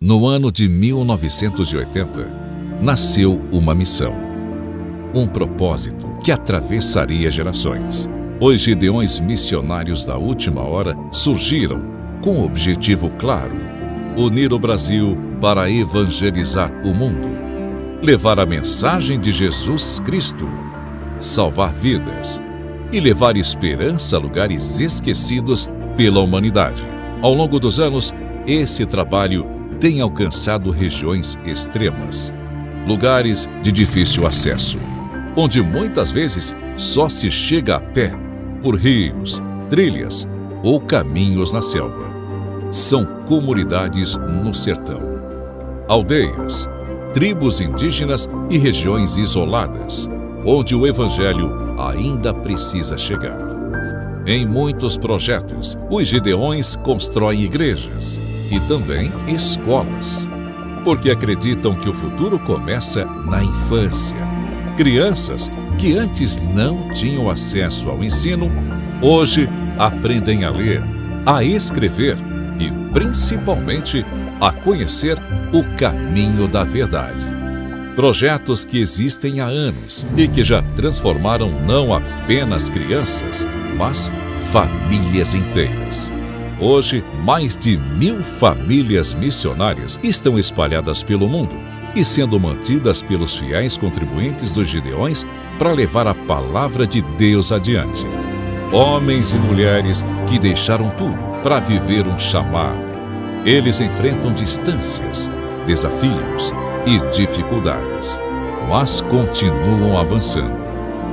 No ano de 1980, nasceu uma missão, um propósito que atravessaria gerações. Os Gideões missionários da última hora surgiram com um objetivo claro: unir o Brasil para evangelizar o mundo, levar a mensagem de Jesus Cristo, salvar vidas e levar esperança a lugares esquecidos pela humanidade. Ao longo dos anos, esse trabalho tem alcançado regiões extremas, lugares de difícil acesso, onde muitas vezes só se chega a pé por rios, trilhas ou caminhos na selva. São comunidades no sertão, aldeias, tribos indígenas e regiões isoladas, onde o Evangelho ainda precisa chegar. Em muitos projetos, os Gideões constroem igrejas e também escolas, porque acreditam que o futuro começa na infância. Crianças que antes não tinham acesso ao ensino, hoje aprendem a ler, a escrever e, principalmente, a conhecer o caminho da verdade. Projetos que existem há anos e que já transformaram não apenas crianças, mas famílias inteiras. Hoje, mais de 1000 famílias missionárias estão espalhadas pelo mundo e sendo mantidas pelos fiéis contribuintes dos Gideões para levar a palavra de Deus adiante. Homens e mulheres que deixaram tudo para viver um chamado. Eles enfrentam distâncias, desafios e dificuldades, mas continuam avançando,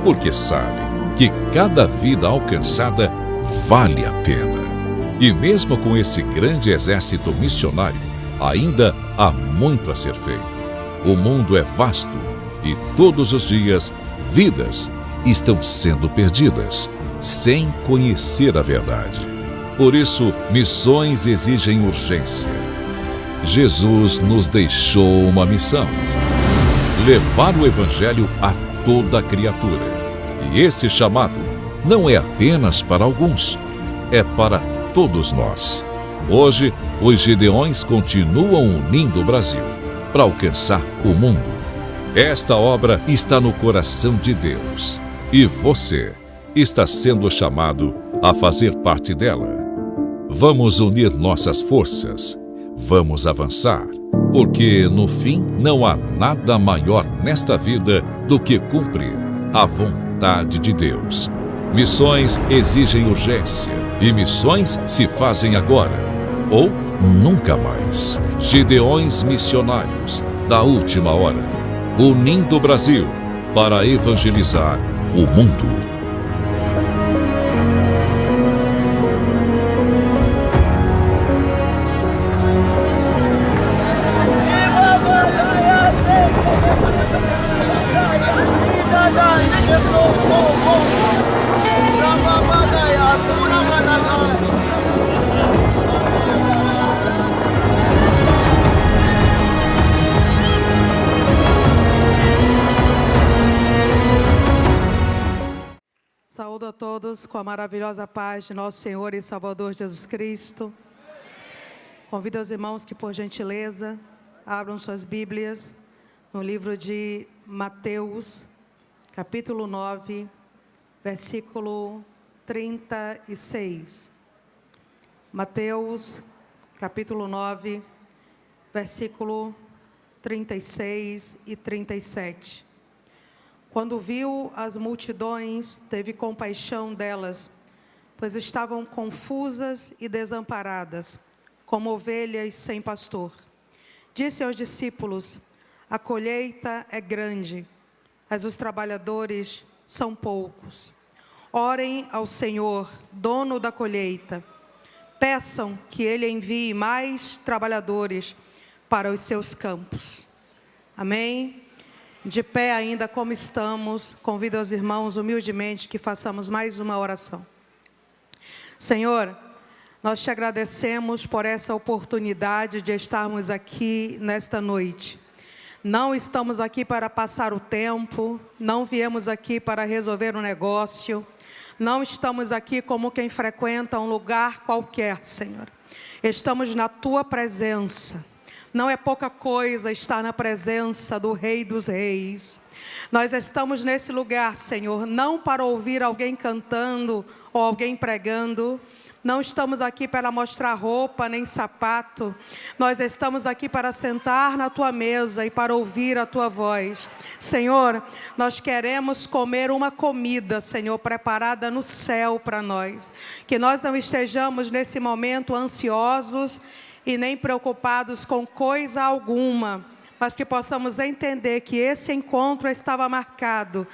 porque sabem que cada vida alcançada vale a pena. E mesmo com esse grande exército missionário, ainda há muito a ser feito. O mundo é vasto e todos os dias vidas estão sendo perdidas sem conhecer a verdade. Por isso, missões exigem urgência. Jesus nos deixou uma missão: levar o Evangelho a toda criatura. E esse chamado não é apenas para alguns, é para todos nós. Hoje, os Gideões continuam unindo o Brasil para alcançar o mundo. Esta obra está no coração de Deus e você está sendo chamado a fazer parte dela. Vamos unir nossas forças, vamos avançar, porque no fim não há nada maior nesta vida do que cumprir a vontade de Deus. Missões exigem urgência e missões se fazem agora ou nunca mais. Gideões missionários da última hora, unindo o Brasil para evangelizar o mundo. Saúdo a todos com a maravilhosa paz de nosso Senhor e Salvador Jesus Cristo. Convido os irmãos que, por gentileza, abram suas Bíblias no livro de Mateus, capítulo 9, versículo 36. Mateus, capítulo 9, versículo 36 e 37. Quando viu as multidões, teve compaixão delas, pois estavam confusas e desamparadas, como ovelhas sem pastor. Disse aos discípulos: a colheita é grande, mas os trabalhadores são poucos. Orem ao Senhor, dono da colheita. Peçam que Ele envie mais trabalhadores para os seus campos. Amém? De pé ainda como estamos, convido os irmãos humildemente que façamos mais uma oração. Senhor, nós te agradecemos por essa oportunidade de estarmos aqui nesta noite. Não estamos aqui para passar o tempo, não viemos aqui para resolver um negócio, não estamos aqui como quem frequenta um lugar qualquer, Senhor. Estamos na Tua presença. Não é pouca coisa estar na presença do Rei dos Reis. Nós estamos nesse lugar, Senhor, não para ouvir alguém cantando ou alguém pregando. Não estamos aqui para mostrar roupa nem sapato. Nós estamos aqui para sentar na tua mesa e para ouvir a tua voz. Senhor, nós queremos comer uma comida, Senhor, preparada no céu para nós. Que nós não estejamos nesse momento ansiosos e nem preocupados com coisa alguma, mas que possamos entender que esse encontro estava marcado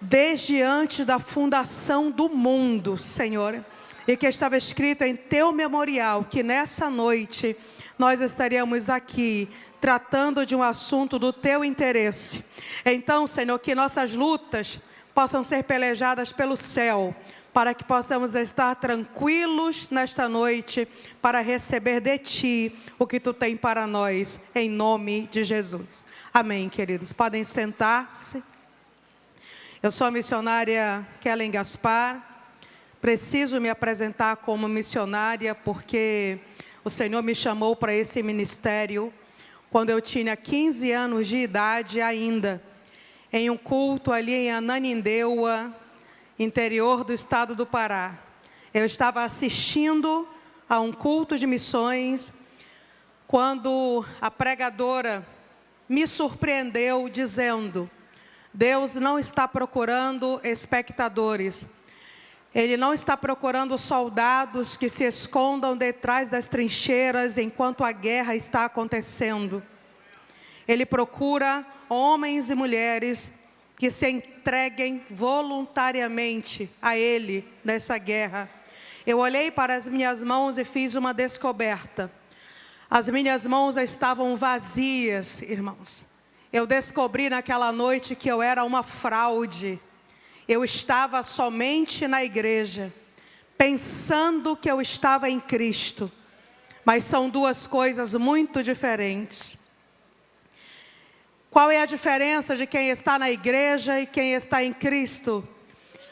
desde antes da fundação do mundo, Senhor. E que estava escrito em teu memorial, que nessa noite nós estaríamos aqui tratando de um assunto do teu interesse. Então, Senhor, que nossas lutas possam ser pelejadas pelo céu, para que possamos estar tranquilos nesta noite, para receber de ti o que tu tem para nós, em nome de Jesus. Amém, queridos. Podem sentar-se. Eu sou a missionária Kellen Gaspar. Preciso me apresentar como missionária porque o Senhor me chamou para esse ministério quando eu tinha 15 anos de idade ainda, em um culto ali em Ananindeua, interior do estado do Pará. Eu estava assistindo a um culto de missões quando a pregadora me surpreendeu dizendo: Deus não está procurando espectadores. Ele não está procurando soldados que se escondam detrás das trincheiras enquanto a guerra está acontecendo. Ele procura homens e mulheres que se entreguem voluntariamente a Ele nessa guerra. Eu olhei para as minhas mãos e fiz uma descoberta. As minhas mãos estavam vazias, irmãos. Eu descobri naquela noite que eu era uma fraude. Eu estava somente na igreja, pensando que eu estava em Cristo. Mas são duas coisas muito diferentes. Qual é a diferença de quem está na igreja e quem está em Cristo?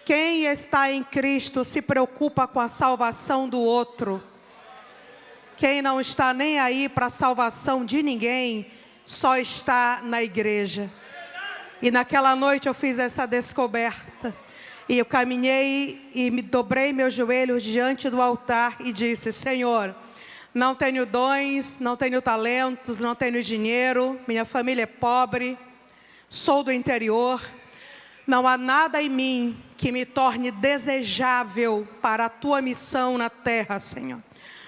Quem está em Cristo se preocupa com a salvação do outro. Quem não está nem aí para a salvação de ninguém, só está na igreja. E naquela noite eu fiz essa descoberta. E eu caminhei e me dobrei meus joelhos diante do altar e disse: Senhor, não tenho dons, não tenho talentos, não tenho dinheiro, minha família é pobre, sou do interior. Não há nada em mim que me torne desejável para a tua missão na terra, Senhor.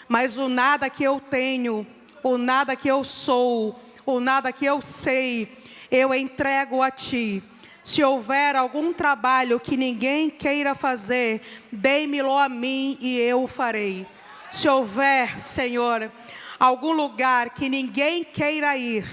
Mas o nada que eu tenho, o nada que eu sou, o nada que eu sei, eu entrego a ti. Se houver algum trabalho que ninguém queira fazer, dê-me-lo a mim e eu o farei. Se houver, Senhor, algum lugar que ninguém queira ir,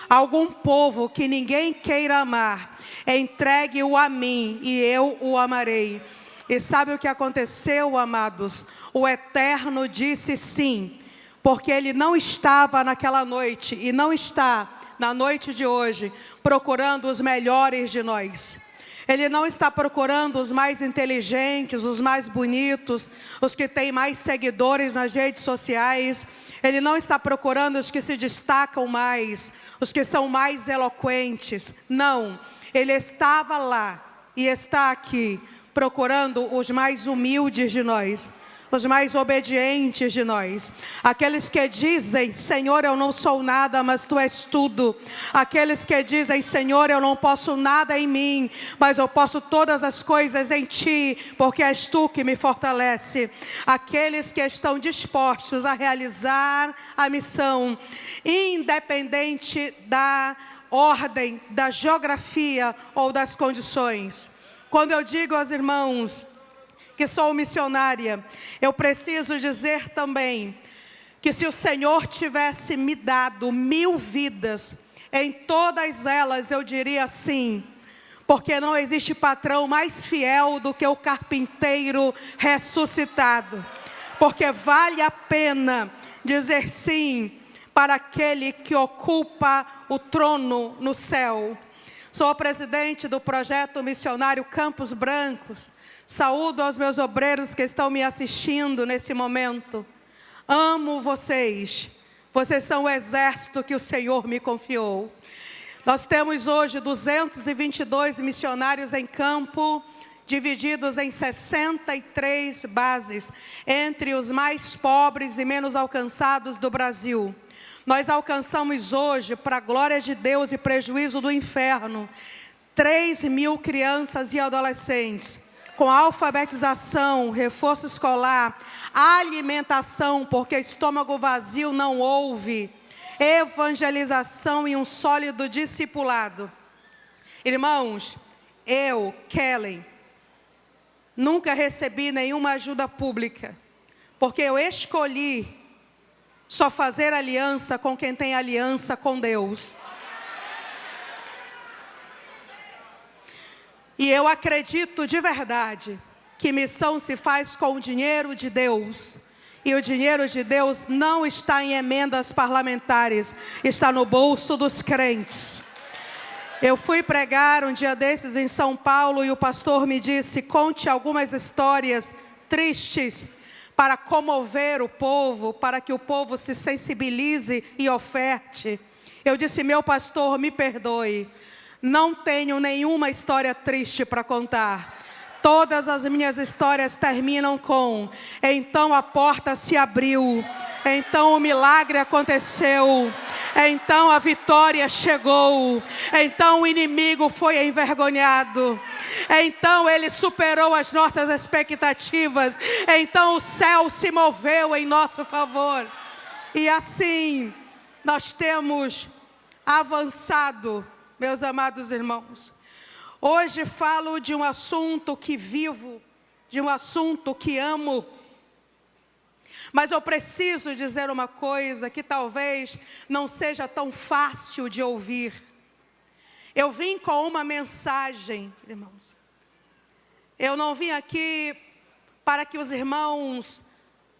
algum povo que ninguém queira amar, entregue-o a mim e eu o amarei. E sabe o que aconteceu, amados? O Eterno disse sim, porque Ele não estava naquela noite e não está na noite de hoje, procurando os melhores de nós. Ele não está procurando os mais inteligentes, os mais bonitos, os que têm mais seguidores nas redes sociais. Ele não está procurando os que se destacam mais, os que são mais eloquentes. Não, Ele estava lá e está aqui, procurando os mais humildes de nós, os mais obedientes de nós, aqueles que dizem: Senhor, eu não sou nada, mas Tu és tudo. Aqueles que dizem: Senhor, eu não posso nada em mim, mas eu posso todas as coisas em Ti, porque és Tu que me fortalece. Aqueles que estão dispostos a realizar a missão, independente da ordem, da geografia ou das condições. Quando eu digo aos irmãos que sou missionária, eu preciso dizer também que se o Senhor tivesse me dado 1000 vidas, em todas elas eu diria sim, porque não existe patrão mais fiel do que o carpinteiro ressuscitado, porque vale a pena dizer sim para aquele que ocupa o trono no céu. Sou presidente do projeto missionário Campos Brancos. Saúdo aos meus obreiros que estão me assistindo nesse momento. Amo vocês. Vocês são o exército que o Senhor me confiou. Nós temos hoje 222 missionários em campo, divididos em 63 bases, entre os mais pobres e menos alcançados do Brasil. Nós alcançamos hoje, para a glória de Deus e prejuízo do inferno, 3.000 crianças e adolescentes, com alfabetização, reforço escolar, alimentação, porque estômago vazio não houve, evangelização e um sólido discipulado. Irmãos, eu, Kellen, nunca recebi nenhuma ajuda pública, porque eu escolhi só fazer aliança com quem tem aliança com Deus. E eu acredito de verdade que missão se faz com o dinheiro de Deus. E o dinheiro de Deus não está em emendas parlamentares, está no bolso dos crentes. Eu fui pregar um dia desses em São Paulo e o pastor me disse: conte algumas histórias tristes para comover o povo, para que o povo se sensibilize e oferte. Eu disse: meu pastor, me perdoe, não tenho nenhuma história triste para contar. Todas as minhas histórias terminam com: então a porta se abriu, então o milagre aconteceu, então a vitória chegou, então o inimigo foi envergonhado, então ele superou as nossas expectativas, então o céu se moveu em nosso favor. E assim nós temos avançado, meus amados irmãos. Hoje falo de um assunto que vivo, de um assunto que amo. Mas eu preciso dizer uma coisa que talvez não seja tão fácil de ouvir. Eu vim com uma mensagem, irmãos. Eu não vim aqui para que os irmãos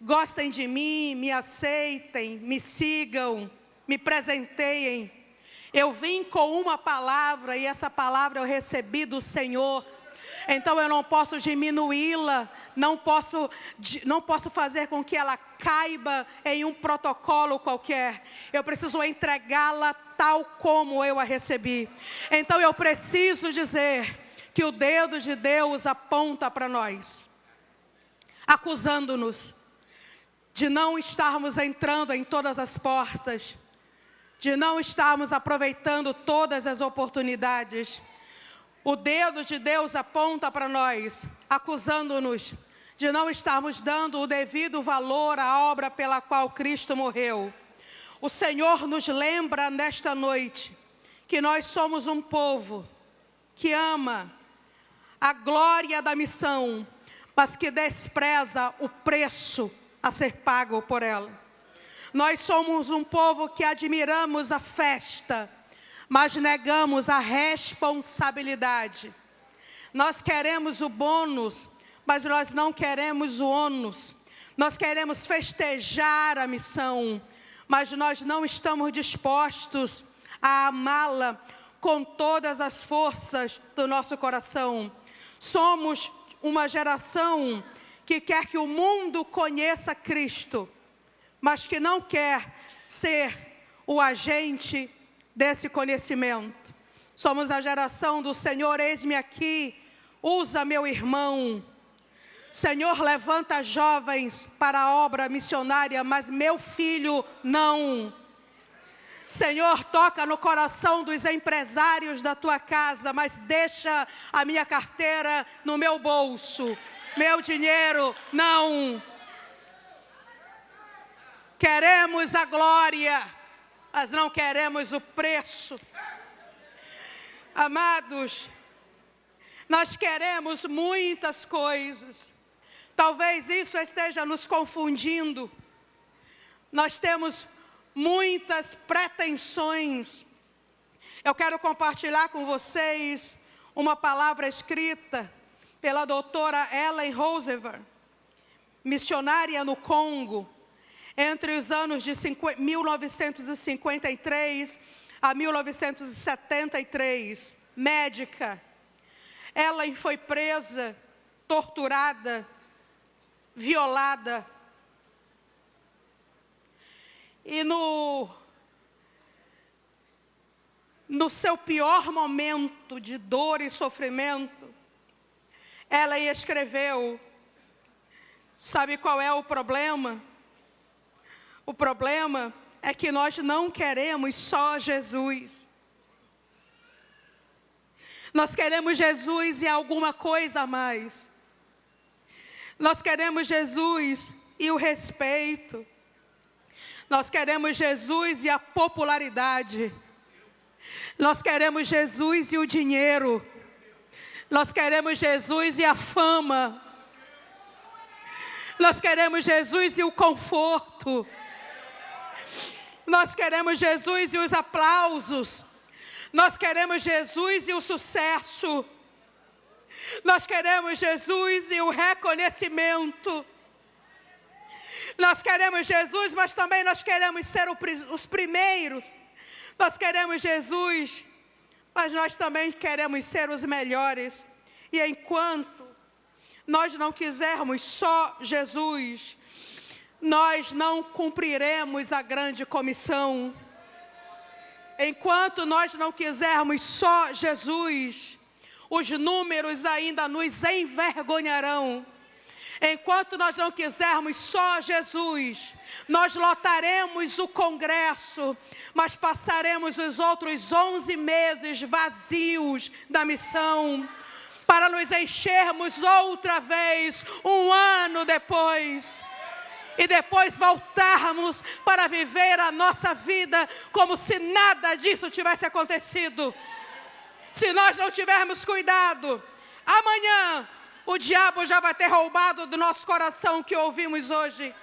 gostem de mim, me aceitem, me sigam, me presenteiem. Eu vim com uma palavra e essa palavra eu recebi do Senhor. Então eu não posso diminuí-la, não posso fazer com que ela caiba em um protocolo qualquer. Eu preciso entregá-la tal como eu a recebi. Então eu preciso dizer que o dedo de Deus aponta para nós, acusando-nos de não estarmos entrando em todas as portas, de não estarmos aproveitando todas as oportunidades. O dedo de Deus aponta para nós, acusando-nos de não estarmos dando o devido valor à obra pela qual Cristo morreu. O Senhor nos lembra nesta noite que nós somos um povo que ama a glória da missão, mas que despreza o preço a ser pago por ela. Nós somos um povo que admiramos a festa, mas negamos a responsabilidade. Nós queremos o bônus, mas nós não queremos o ônus. Nós queremos festejar a missão, mas nós não estamos dispostos a amá-la com todas as forças do nosso coração. Somos uma geração que quer que o mundo conheça Cristo, mas que não quer ser o agente desse conhecimento. Somos a geração do Senhor, eis-me aqui, usa meu irmão. Senhor, levanta jovens para a obra missionária, mas meu filho não. Senhor, toca no coração dos empresários da tua casa, mas deixa a minha carteira no meu bolso. Meu dinheiro, não. Queremos a glória, mas não queremos o preço. Amados, nós queremos muitas coisas. Talvez isso esteja nos confundindo. Nós temos muitas pretensões. Eu quero compartilhar com vocês uma palavra escrita pela doutora Ellen Roosevelt, missionária no Congo, entre os anos de 1953 a 1973, médica. Ellen foi presa, torturada, violada. E no seu pior momento de dor e sofrimento, ela escreveu: sabe qual é o problema? O problema é que nós não queremos só Jesus. Nós queremos Jesus e alguma coisa a mais. Nós queremos Jesus e o respeito. Nós queremos Jesus e a popularidade. Nós queremos Jesus e o dinheiro. Nós queremos Jesus e a fama. Nós queremos Jesus e o conforto. Nós queremos Jesus e os aplausos. Nós queremos Jesus e o sucesso. Nós queremos Jesus e o reconhecimento. Nós queremos Jesus, mas também nós queremos ser os primeiros. Nós queremos Jesus, mas nós também queremos ser os melhores. E enquanto nós não quisermos só Jesus, nós não cumpriremos a grande comissão. Enquanto nós não quisermos só Jesus, os números ainda nos envergonharão. Enquanto nós não quisermos só Jesus, nós lotaremos o congresso, mas passaremos os outros 11 meses vazios da missão, para nos enchermos outra vez, um ano depois, e depois voltarmos para viver a nossa vida como se nada disso tivesse acontecido. Se nós não tivermos cuidado, amanhã o diabo já vai ter roubado do nosso coração o que ouvimos hoje.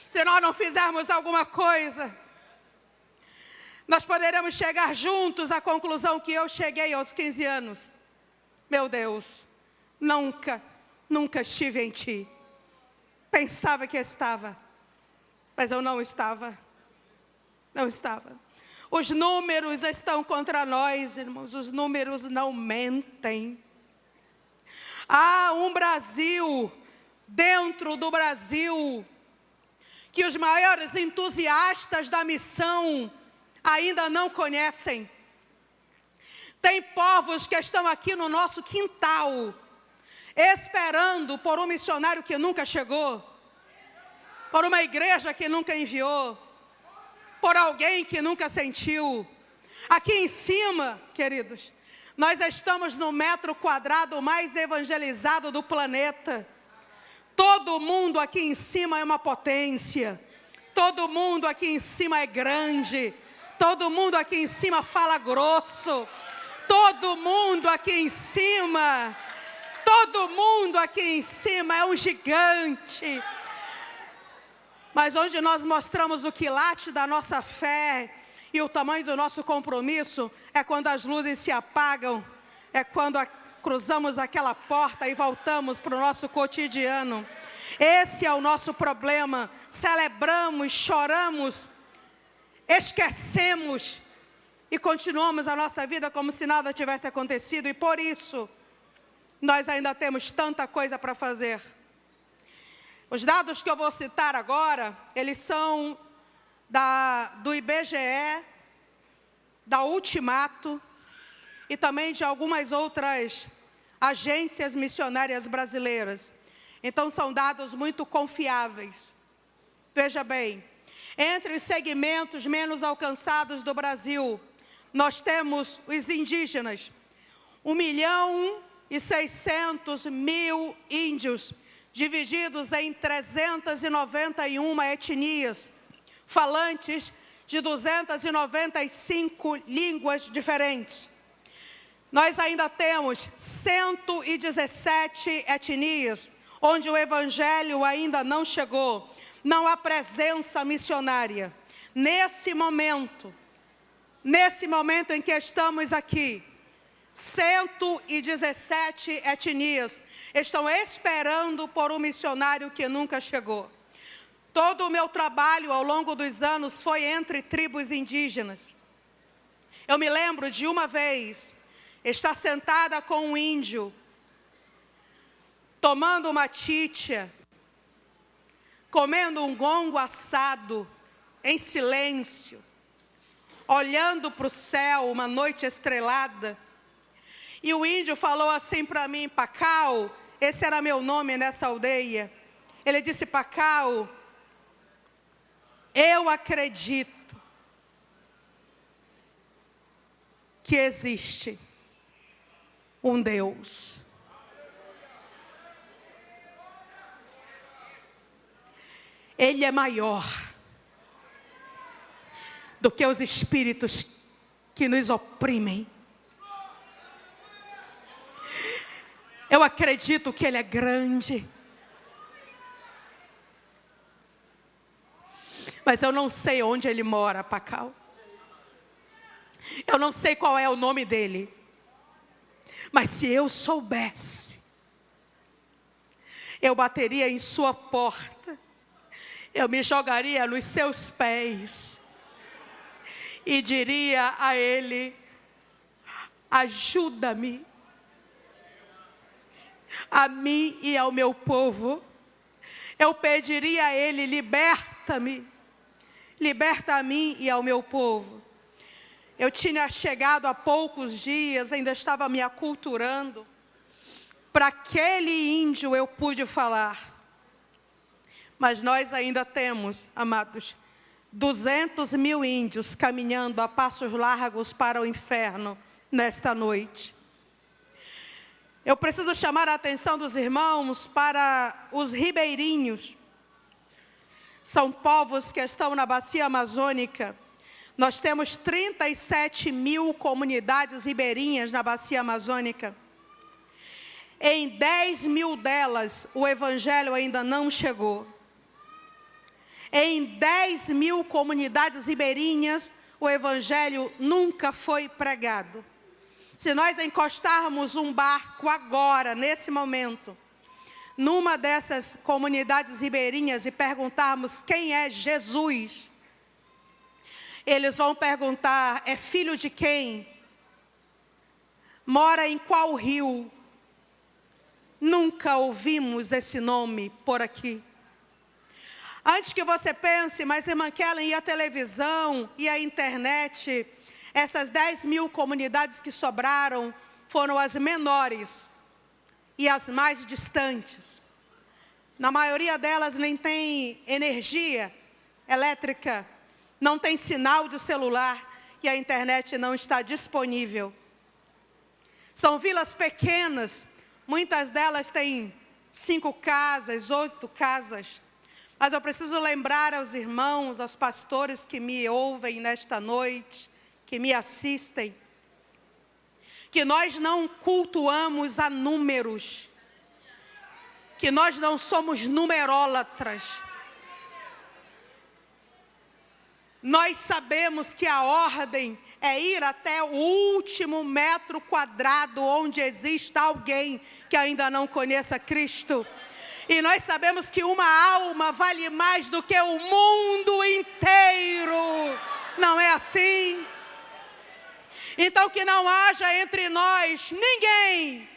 Se nós não fizermos alguma coisa, nós poderemos chegar juntos à conclusão que eu cheguei aos 15 anos. Meu Deus, nunca estive em Ti. Pensava que estava, mas eu não estava. Não estava. Os números estão contra nós, irmãos. Os números não mentem. Há um Brasil, dentro do Brasil, que os maiores entusiastas da missão ainda não conhecem. Tem povos que estão aqui no nosso quintal, esperando por um missionário que nunca chegou, por uma igreja que nunca enviou, por alguém que nunca sentiu. Aqui em cima, queridos, nós estamos no metro quadrado mais evangelizado do planeta. Todo mundo aqui em cima é uma potência. Todo mundo aqui em cima é grande. Todo mundo aqui em cima fala grosso. Todo mundo aqui em cima é um gigante. Mas onde nós mostramos o quilate da nossa fé e o tamanho do nosso compromisso é quando as luzes se apagam, é quando cruzamos aquela porta e voltamos para o nosso cotidiano. Esse é o nosso problema. Celebramos, choramos, esquecemos e continuamos a nossa vida como se nada tivesse acontecido. E por isso, nós ainda temos tanta coisa para fazer. Os dados que eu vou citar agora, eles são do IBGE, da Ultimato e também de algumas outras agências missionárias brasileiras. Então, são dados muito confiáveis. Veja bem, entre os segmentos menos alcançados do Brasil, nós temos os indígenas, 1.600.000 índios, divididos em 391 etnias, falantes de 295 línguas diferentes. Nós ainda temos 117 etnias, onde o evangelho ainda não chegou. Não há presença missionária. Nesse momento em que estamos aqui, 117 etnias estão esperando por um missionário que nunca chegou. Todo o meu trabalho ao longo dos anos foi entre tribos indígenas. Eu me lembro de uma vez estar sentada com um índio, tomando uma títia, comendo um gongo assado, em silêncio, olhando para o céu, uma noite estrelada. E o índio falou assim para mim: Pacau, esse era meu nome nessa aldeia. Ele disse: Pacau, eu acredito que existe um Deus. Ele é maior do que os espíritos que nos oprimem. Eu acredito que Ele é grande. Mas eu não sei onde Ele mora, Pacau. Eu não sei qual é o nome dele. Mas se eu soubesse, eu bateria em sua porta. Eu me jogaria nos seus pés e diria a Ele: ajuda-me, a mim e ao meu povo. Eu pediria a Ele: liberta-me, liberta a mim e ao meu povo. Eu tinha chegado há poucos dias, ainda estava me aculturando. Para aquele índio eu pude falar. Mas nós ainda temos, amados, 200 mil índios caminhando a passos largos para o inferno nesta noite. Eu preciso chamar a atenção dos irmãos para os ribeirinhos. São povos que estão na bacia amazônica. Nós temos 37 mil comunidades ribeirinhas na bacia amazônica. Em 10 mil delas, o evangelho ainda não chegou. Em 10 mil comunidades ribeirinhas, o evangelho nunca foi pregado. Se nós encostarmos um barco agora, nesse momento, numa dessas comunidades ribeirinhas e perguntarmos quem é Jesus, eles vão perguntar: é filho de quem? Mora em qual rio? Nunca ouvimos esse nome por aqui. Antes que você pense, mas irmã Kellen, e a televisão, e a internet, essas 10 mil comunidades que sobraram foram as menores e as mais distantes. Na maioria delas nem tem energia elétrica, não tem sinal de celular e a internet não está disponível. São vilas pequenas, muitas delas têm 5 casas, 8 casas. Mas eu preciso lembrar aos irmãos, aos pastores que me ouvem nesta noite, que me assistem, que nós não cultuamos a números, que nós não somos numerólatras. Nós sabemos que a ordem é ir até o último metro quadrado onde exista alguém que ainda não conheça Cristo. E nós sabemos que uma alma vale mais do que o mundo inteiro. Não é assim? Então que não haja entre nós ninguém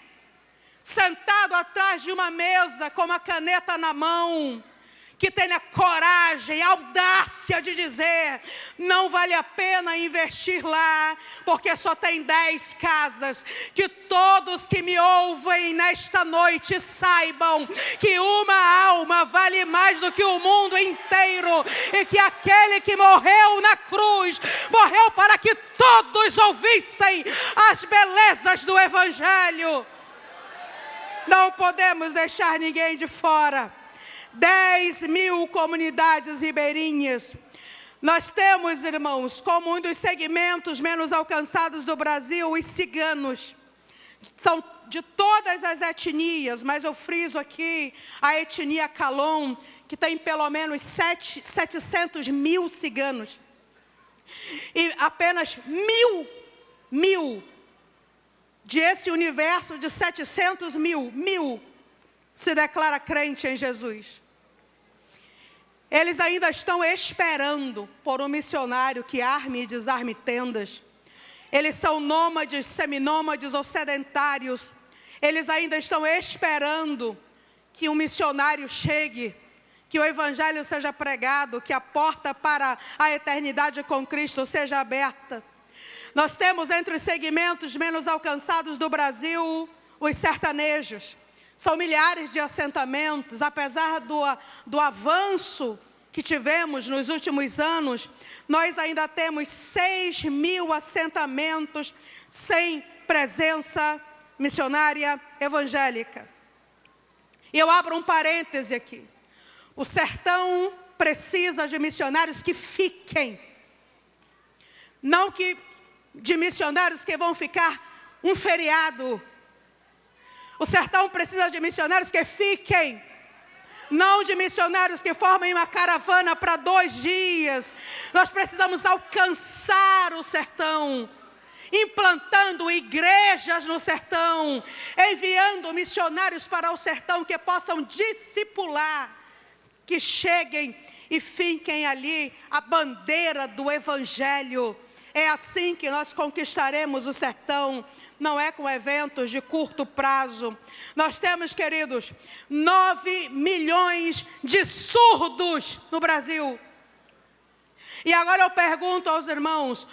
sentado atrás de uma mesa com uma caneta na mão, que tenha coragem, audácia de dizer: não vale a pena investir lá, porque só tem 10 casas. Que todos que me ouvem nesta noite saibam que uma alma vale mais do que o mundo inteiro, e que aquele que morreu na cruz, morreu para que todos ouvissem as belezas do evangelho. Não podemos deixar ninguém de fora. 10 mil comunidades ribeirinhas. Nós temos, irmãos, como um dos segmentos menos alcançados do Brasil, os ciganos. São de todas as etnias, mas eu friso aqui a etnia Calon, que tem pelo menos 700 mil ciganos. E apenas mil de esse universo de 700 mil se declara crente em Jesus. Eles ainda estão esperando por um missionário que arme e desarme tendas. Eles são nômades, seminômades ou sedentários. Eles ainda estão esperando que um missionário chegue, que o Evangelho seja pregado, que a porta para a eternidade com Cristo seja aberta. Nós temos entre os segmentos menos alcançados do Brasil, os sertanejos. São milhares de assentamentos, apesar do avanço que tivemos nos últimos anos, nós ainda temos 6.000 assentamentos sem presença missionária evangélica. E eu abro um parêntese aqui. O sertão precisa de missionários que fiquem. Não de missionários que vão ficar um feriado. O sertão precisa de missionários que fiquem. Não de missionários que formem uma caravana para 2 dias. Nós precisamos alcançar o sertão, implantando igrejas no sertão, enviando missionários para o sertão que possam discipular, que cheguem e finquem ali a bandeira do Evangelho. É assim que nós conquistaremos o sertão. Não é com eventos de curto prazo. Nós temos, queridos, 9 milhões de surdos no Brasil. E agora eu pergunto aos irmãos,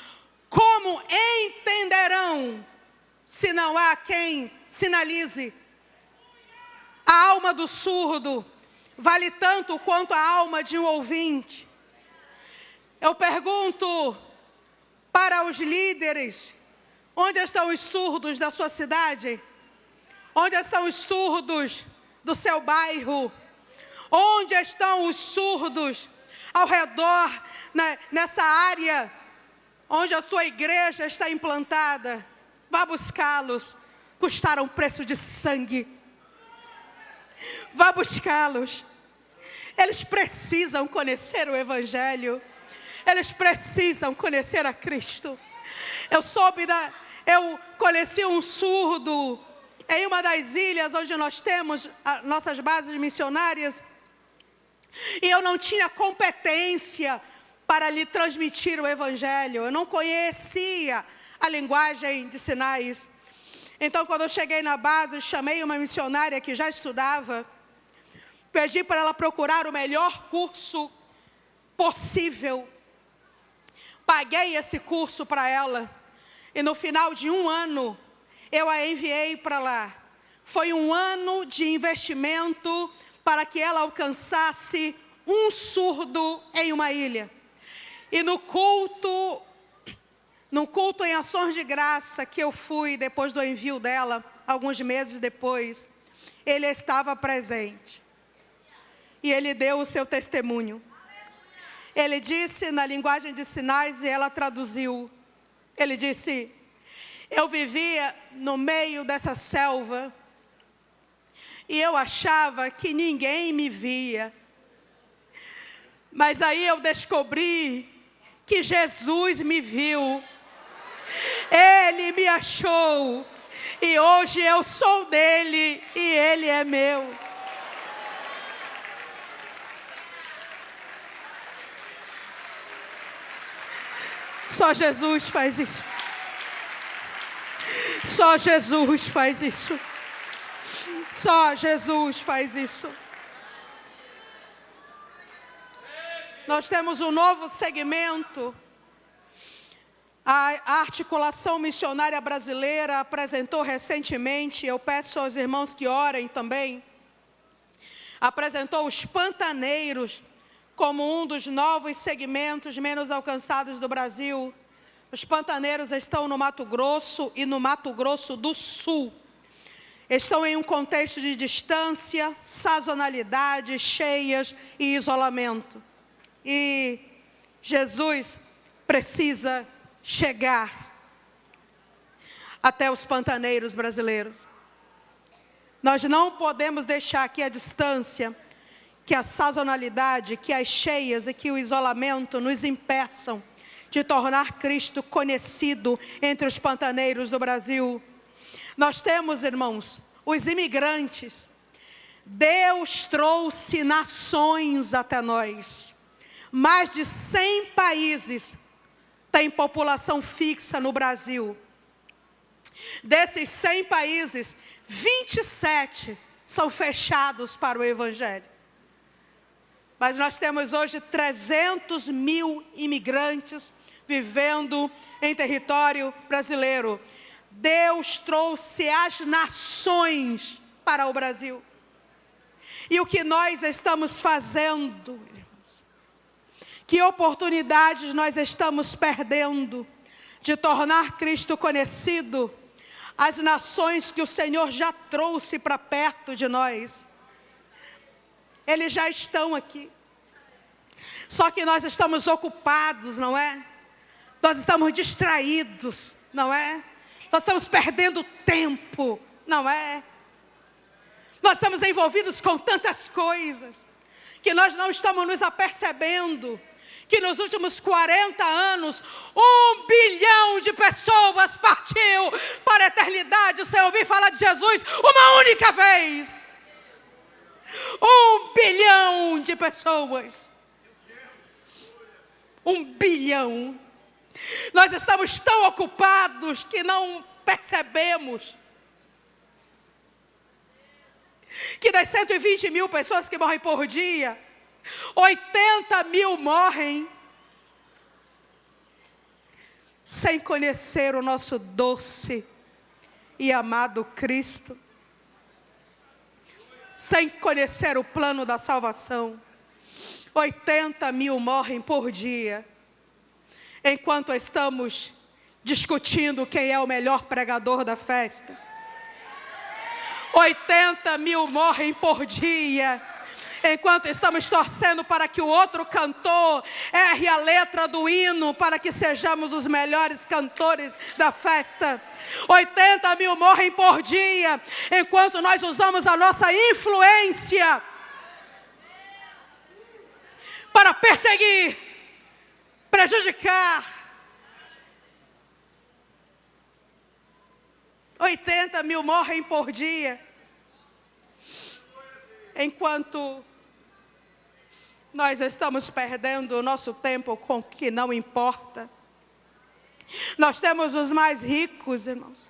como entenderão se não há quem sinalize? A alma do surdo vale tanto quanto a alma de um ouvinte. Eu pergunto para os líderes: onde estão os surdos da sua cidade? Onde estão os surdos do seu bairro? Onde estão os surdos ao redor, nessa área onde a sua igreja está implantada? Vá buscá-los. Custaram preço de sangue. Vá buscá-los. Eles precisam conhecer o Evangelho. Eles precisam conhecer a Cristo. Eu conheci um surdo em uma das ilhas onde nós temos nossas bases missionárias, e eu não tinha competência para lhe transmitir o Evangelho. Eu não conhecia a linguagem de sinais. Então, quando eu cheguei na base, chamei uma missionária que já estudava, pedi para ela procurar o melhor curso possível. Paguei esse curso para ela. E no final de 1 ano, eu a enviei para lá. Foi 1 ano de investimento para que ela alcançasse um surdo em uma ilha. E no culto em ações de graça que eu fui depois do envio dela, alguns meses depois, ele estava presente. E ele deu o seu testemunho. Ele disse na linguagem de sinais e ela traduziu. Ele disse: eu vivia no meio dessa selva e eu achava que ninguém me via. Mas aí eu descobri que Jesus me viu. Ele me achou. E hoje eu sou dele e ele é meu. Só Jesus faz isso. Só Jesus faz isso. Só Jesus faz isso. Nós temos um novo segmento. A Articulação Missionária Brasileira apresentou recentemente, eu peço aos irmãos que orem também, apresentou os pantaneiros como um dos novos segmentos menos alcançados do Brasil. Os pantaneiros estão no Mato Grosso e no Mato Grosso do Sul. Estão em um contexto de distância, sazonalidade, cheias e isolamento. E Jesus precisa chegar até os pantaneiros brasileiros. Nós não podemos deixar que a distância, que a sazonalidade, que as cheias e que o isolamento nos impeçam de tornar Cristo conhecido entre os pantaneiros do Brasil. Nós temos, irmãos, os imigrantes. Deus trouxe nações até nós. Mais de 100 países têm população fixa no Brasil. Desses 100 países, 27 são fechados para o Evangelho. Mas nós temos hoje 300 mil imigrantes vivendo em território brasileiro. Deus trouxe as nações para o Brasil. E o que nós estamos fazendo, irmãos? Que oportunidades nós estamos perdendo de tornar Cristo conhecido às nações que o Senhor já trouxe para perto de nós. Eles já estão aqui. Só que nós estamos ocupados, não é? Nós estamos distraídos, não é? Nós estamos perdendo tempo, não é? Nós estamos envolvidos com tantas coisas que nós não estamos nos apercebendo que nos últimos 40 anos, 1 bilhão de pessoas partiu para a eternidade sem ouvir falar de Jesus uma única vez. 1 bilhão de pessoas. 1 bilhão. Nós estamos tão ocupados que não percebemos que das 120 mil pessoas que morrem por dia, 80 mil morrem sem conhecer o nosso doce e amado Cristo, sem conhecer o plano da salvação. 80 mil morrem por dia, enquanto estamos discutindo quem é o melhor pregador da festa. 80 mil morrem por dia, enquanto estamos torcendo para que o outro cantor erre a letra do hino, para que sejamos os melhores cantores da festa. 80 mil morrem por dia, enquanto nós usamos a nossa influência para perseguir, prejudicar. 80 mil morrem por dia, enquanto nós estamos perdendo o nosso tempo com o que não importa. Nós temos os mais ricos, irmãos.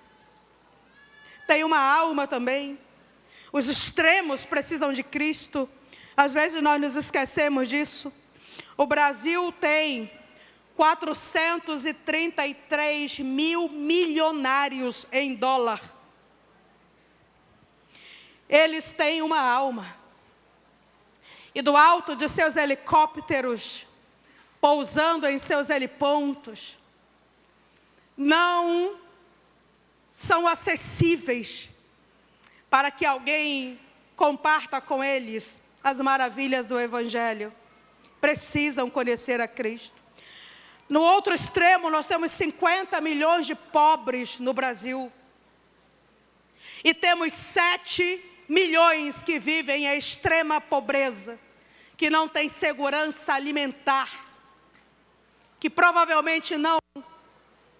Tem uma alma também. Os extremos precisam de Cristo. Às vezes nós nos esquecemos disso. O Brasil tem 433 mil milionários em dólar. Eles têm uma alma. E do alto de seus helicópteros, pousando em seus helipontos, não são acessíveis para que alguém comparta com eles as maravilhas do Evangelho. Precisam conhecer a Cristo. No outro extremo, nós temos 50 milhões de pobres no Brasil. E temos 7 milhões que vivem em extrema pobreza, que não têm segurança alimentar, que provavelmente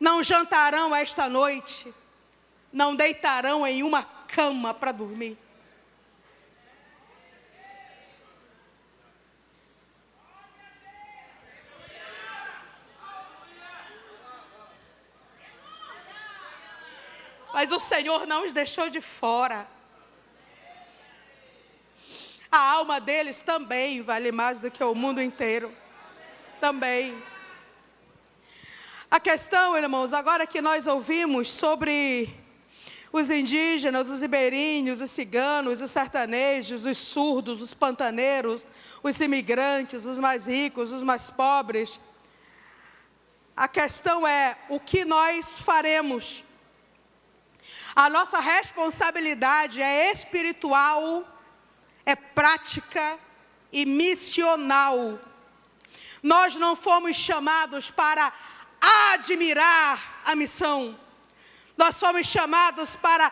não jantarão esta noite, não deitarão em uma cama para dormir. Mas o Senhor não os deixou de fora. A alma deles também vale mais do que o mundo inteiro. Também. A questão, irmãos, agora que nós ouvimos sobre os indígenas, os ribeirinhos, os ciganos, os sertanejos, os surdos, os pantaneiros, os imigrantes, os mais ricos, os mais pobres. A questão é o que nós faremos. A nossa responsabilidade é espiritual, é prática e missional. Nós não fomos chamados para admirar a missão. Nós fomos chamados para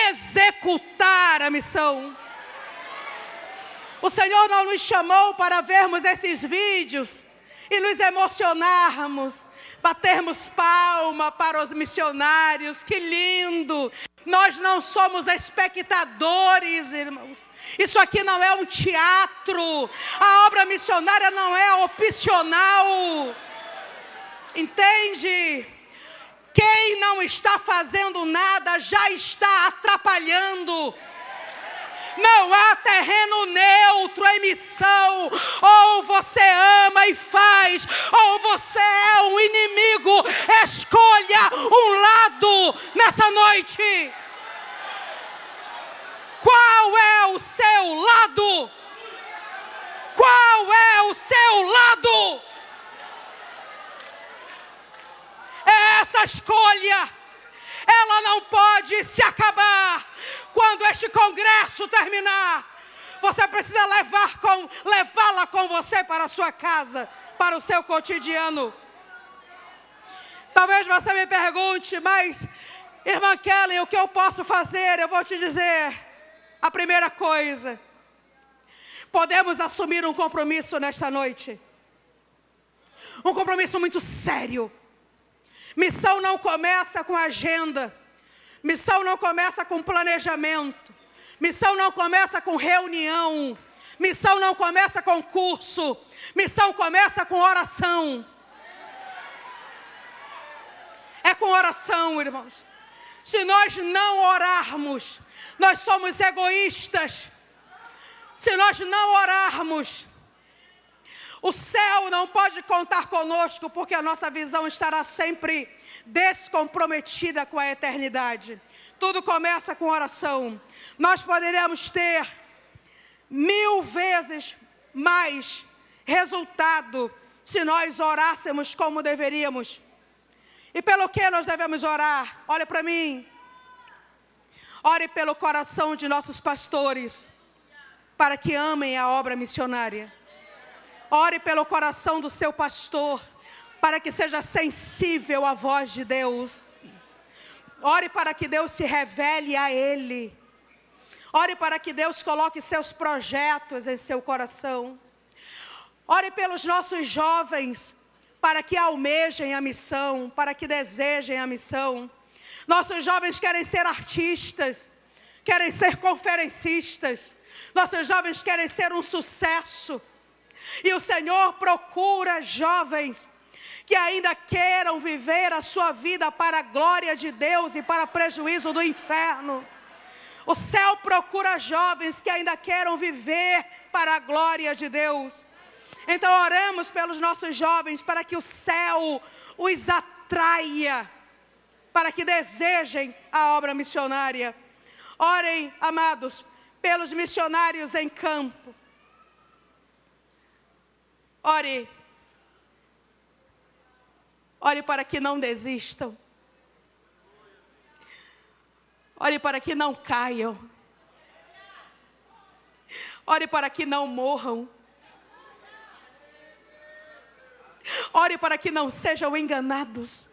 executar a missão. O Senhor não nos chamou para vermos esses vídeos e nos emocionarmos, batermos palma para os missionários. Que lindo! Nós não somos espectadores, irmãos. Isso aqui não é um teatro. A obra missionária não é opcional. Entende? Quem não está fazendo nada já está atrapalhando. Não há terreno neutro em missão. Ou você ama e faz, ou você é um inimigo. Escolha um lado nessa noite. Qual é o seu lado? Qual é o seu lado? Essa escolha, ela não pode se acabar. Quando este congresso terminar, você precisa levá-la com você para a sua casa, para o seu cotidiano. Talvez você me pergunte, mas, irmã Kelly, o que eu posso fazer? Eu vou te dizer, a primeira coisa, podemos assumir um compromisso nesta noite. Um compromisso muito sério. Missão não começa com agenda. Missão não começa com planejamento. Missão não começa com reunião. Missão não começa com curso. Missão começa com oração. É com oração, irmãos. Se nós não orarmos, nós somos egoístas. Se nós não orarmos, o céu não pode contar conosco, porque a nossa visão estará sempre descomprometida com a eternidade. Tudo começa com oração. Nós poderíamos ter 1000 vezes mais resultado se nós orássemos como deveríamos. E pelo que nós devemos orar? Olha para mim. Ore pelo coração de nossos pastores, para que amem a obra missionária. Ore pelo coração do seu pastor, para que seja sensível à voz de Deus. Ore para que Deus se revele a ele. Ore para que Deus coloque seus projetos em seu coração. Ore pelos nossos jovens, para que almejem a missão, para que desejem a missão. Nossos jovens querem ser artistas, querem ser conferencistas. Nossos jovens querem ser um sucesso. E o Senhor procura jovens que ainda queiram viver a sua vida para a glória de Deus e para prejuízo do inferno. O céu procura jovens que ainda queiram viver para a glória de Deus. Então oremos pelos nossos jovens para que o céu os atraia, para que desejem a obra missionária. Orem, amados, pelos missionários em campo. Ore para que não desistam. Ore para que não caiam. Ore para que não morram. Ore para que não sejam enganados.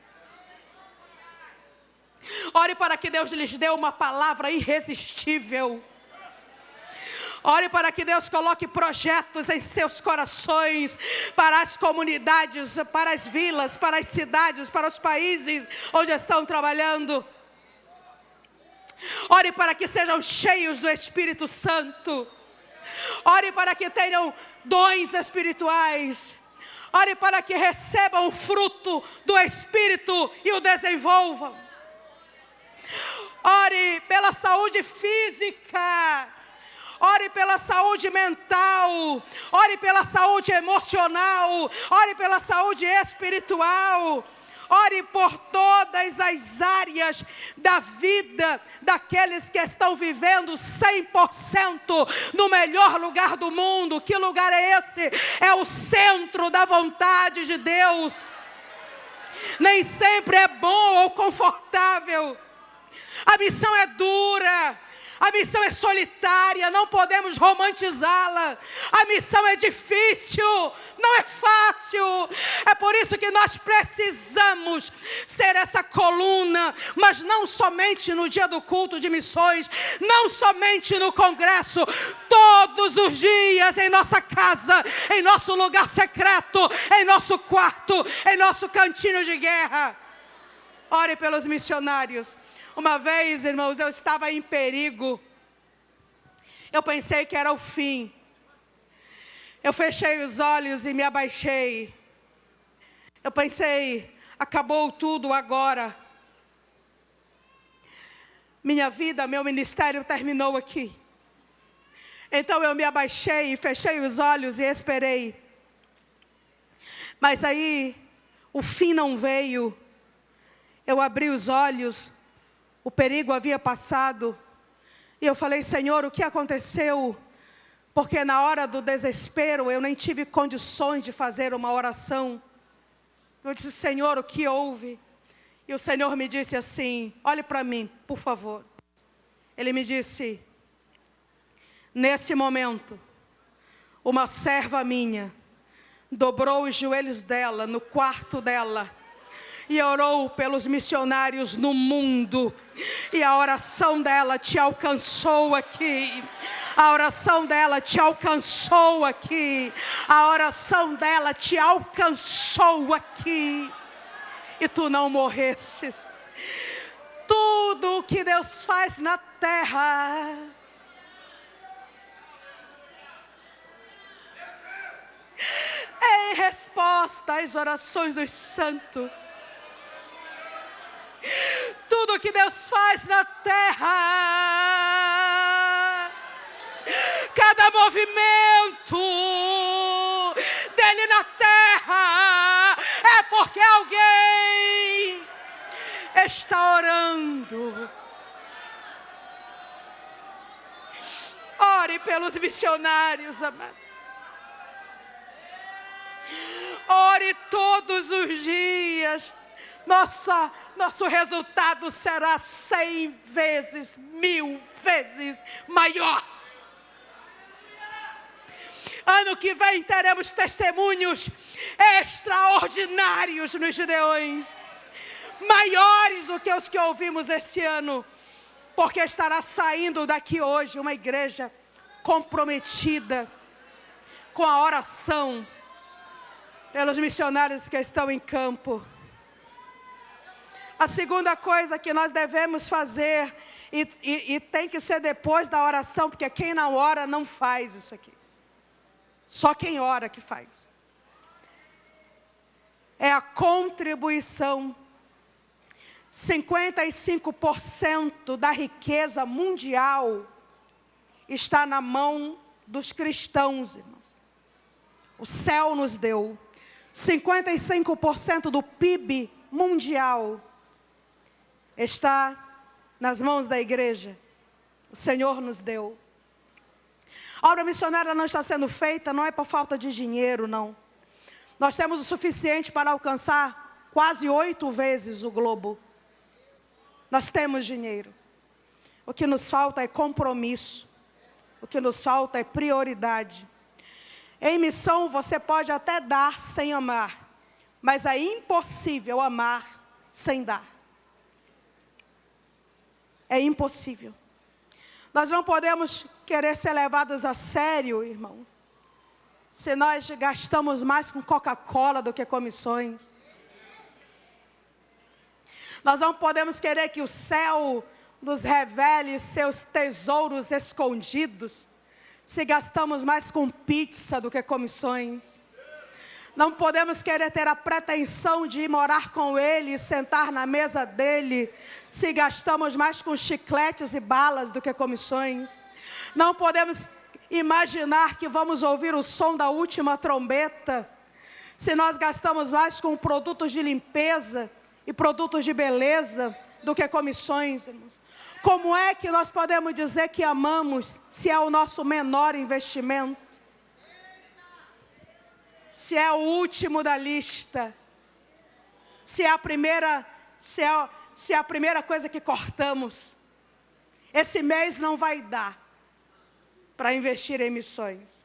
Ore para que Deus lhes dê uma palavra irresistível. Ore para que Deus coloque projetos em seus corações, para as comunidades, para as vilas, para as cidades, para os países onde estão trabalhando. Ore para que sejam cheios do Espírito Santo. Ore para que tenham dons espirituais. Ore para que recebam o fruto do Espírito e o desenvolvam. Ore pela saúde física. Ore pela saúde mental, ore pela saúde emocional, ore pela saúde espiritual, ore por todas as áreas da vida daqueles que estão vivendo 100% no melhor lugar do mundo. Que lugar é esse? É o centro da vontade de Deus. Nem sempre é bom ou confortável. A missão é dura. A missão é solitária, não podemos romantizá-la. A missão é difícil, não é fácil. É por isso que nós precisamos ser essa coluna, mas não somente no dia do culto de missões, não somente no congresso, todos os dias em nossa casa, em nosso lugar secreto, em nosso quarto, em nosso cantinho de guerra. Ore pelos missionários. Uma vez, irmãos, eu estava em perigo. Eu pensei que era o fim. Eu fechei os olhos e me abaixei. Eu pensei, acabou tudo agora. Minha vida, meu ministério terminou aqui. Então eu me abaixei e fechei os olhos e esperei. Mas aí, o fim não veio. Eu abri os olhos, o perigo havia passado. E eu falei, Senhor, o que aconteceu? Porque na hora do desespero, eu nem tive condições de fazer uma oração. Eu disse, Senhor, o que houve? E o Senhor me disse assim, olhe para mim, por favor. Ele me disse, nesse momento, uma serva minha dobrou os joelhos dela no quarto dela e orou pelos missionários no mundo. E a oração dela te alcançou aqui. A oração dela te alcançou aqui. A oração dela te alcançou aqui. E tu não morrestes. Tudo o que Deus faz na terra é em resposta às orações dos santos. Tudo que Deus faz na terra, cada movimento dele na terra, é porque alguém está orando. Ore pelos missionários, amados. Ore todos os dias. Nosso resultado será 100 vezes, 1000 vezes maior. Ano que vem teremos testemunhos extraordinários nos Gideões, maiores do que os que ouvimos esse ano, porque estará saindo daqui hoje uma igreja comprometida com a oração pelos missionários que estão em campo. A segunda coisa que nós devemos fazer, e tem que ser depois da oração, porque quem não ora não faz isso aqui. Só quem ora que faz. É a contribuição. 55% da riqueza mundial está na mão dos cristãos, irmãos. O céu nos deu. 55% do PIB mundial está nas mãos da igreja. O Senhor nos deu. A obra missionária não está sendo feita, não é por falta de dinheiro, não. Nós temos o suficiente para alcançar quase 8 vezes o globo. Nós temos dinheiro. O que nos falta é compromisso. O que nos falta é prioridade. Em missão você pode até dar sem amar, mas é impossível amar sem dar. É impossível. Nós não podemos querer ser levados a sério, irmão, se nós gastamos mais com Coca-Cola do que com missões. Nós não podemos querer que o céu nos revele seus tesouros escondidos, se gastamos mais com pizza do que com missões. Não podemos querer ter a pretensão de ir morar com Ele e sentar na mesa dEle, se gastamos mais com chicletes e balas do que com missões. Não podemos imaginar que vamos ouvir o som da última trombeta, se nós gastamos mais com produtos de limpeza e produtos de beleza do que com missões, irmãos. Como é que nós podemos dizer que amamos, se é o nosso menor investimento? Se é o último da lista, se é a primeira coisa que cortamos. Esse mês não vai dar para investir em missões.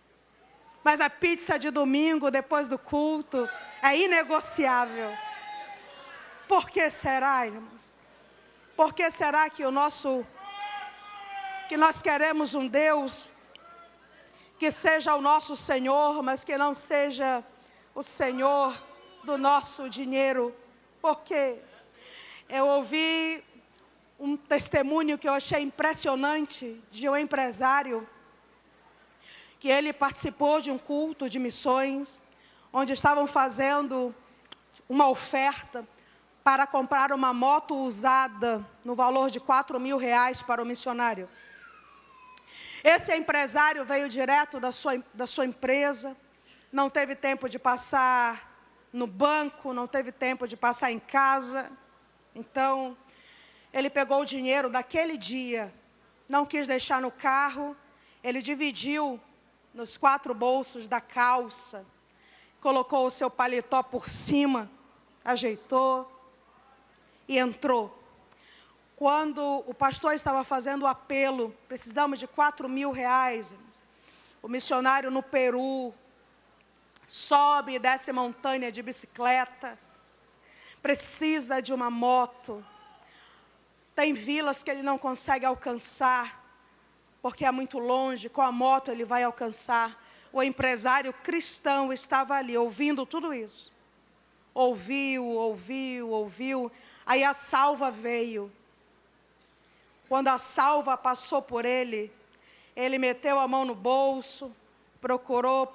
Mas a pizza de domingo, depois do culto, é inegociável. Por que será, irmãos? Por que será que nós queremos um Deus que seja o nosso Senhor, mas que não seja o Senhor do nosso dinheiro? Porque eu ouvi um testemunho que eu achei impressionante de um empresário, que ele participou de um culto de missões, onde estavam fazendo uma oferta para comprar uma moto usada no valor de R$4.000 para o missionário. Esse empresário veio direto da sua empresa, não teve tempo de passar no banco, não teve tempo de passar em casa. Então, ele pegou o dinheiro daquele dia, não quis deixar no carro, ele dividiu nos 4 bolsos da calça, colocou o seu paletó por cima, ajeitou e entrou. Quando o pastor estava fazendo o apelo, precisamos de 4.000 reais, o missionário no Peru, sobe e desce montanha de bicicleta, precisa de uma moto, tem vilas que ele não consegue alcançar, porque é muito longe, com a moto ele vai alcançar. O empresário cristão estava ali, ouvindo tudo isso. Ouviu, aí a salva veio. Quando a salva passou por ele, ele meteu a mão no bolso, procurou,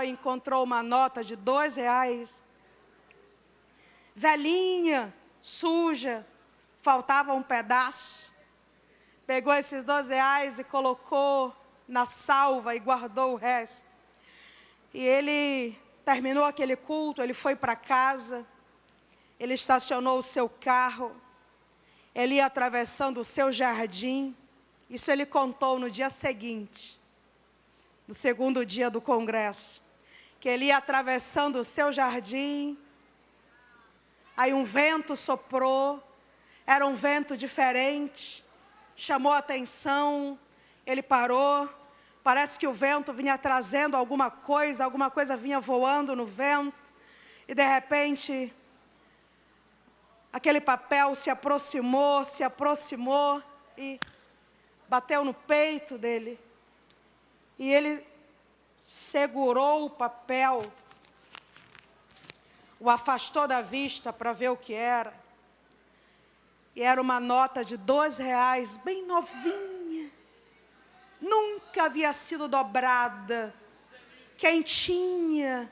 e encontrou uma nota de R$2, velhinha, suja, faltava um pedaço. Pegou esses R$2 e colocou na salva e guardou o resto. E ele terminou aquele culto, ele foi para casa, ele estacionou o seu carro, ele ia atravessando o seu jardim. Isso ele contou no dia seguinte, no segundo dia do congresso, que ele ia atravessando o seu jardim, aí um vento soprou, era um vento diferente, chamou a atenção, ele parou, parece que o vento vinha trazendo alguma coisa vinha voando no vento, e de repente, aquele papel se aproximou e bateu no peito dele. E ele segurou o papel, o afastou da vista para ver o que era. E era uma nota de R$2, bem novinha. Nunca havia sido dobrada, quentinha,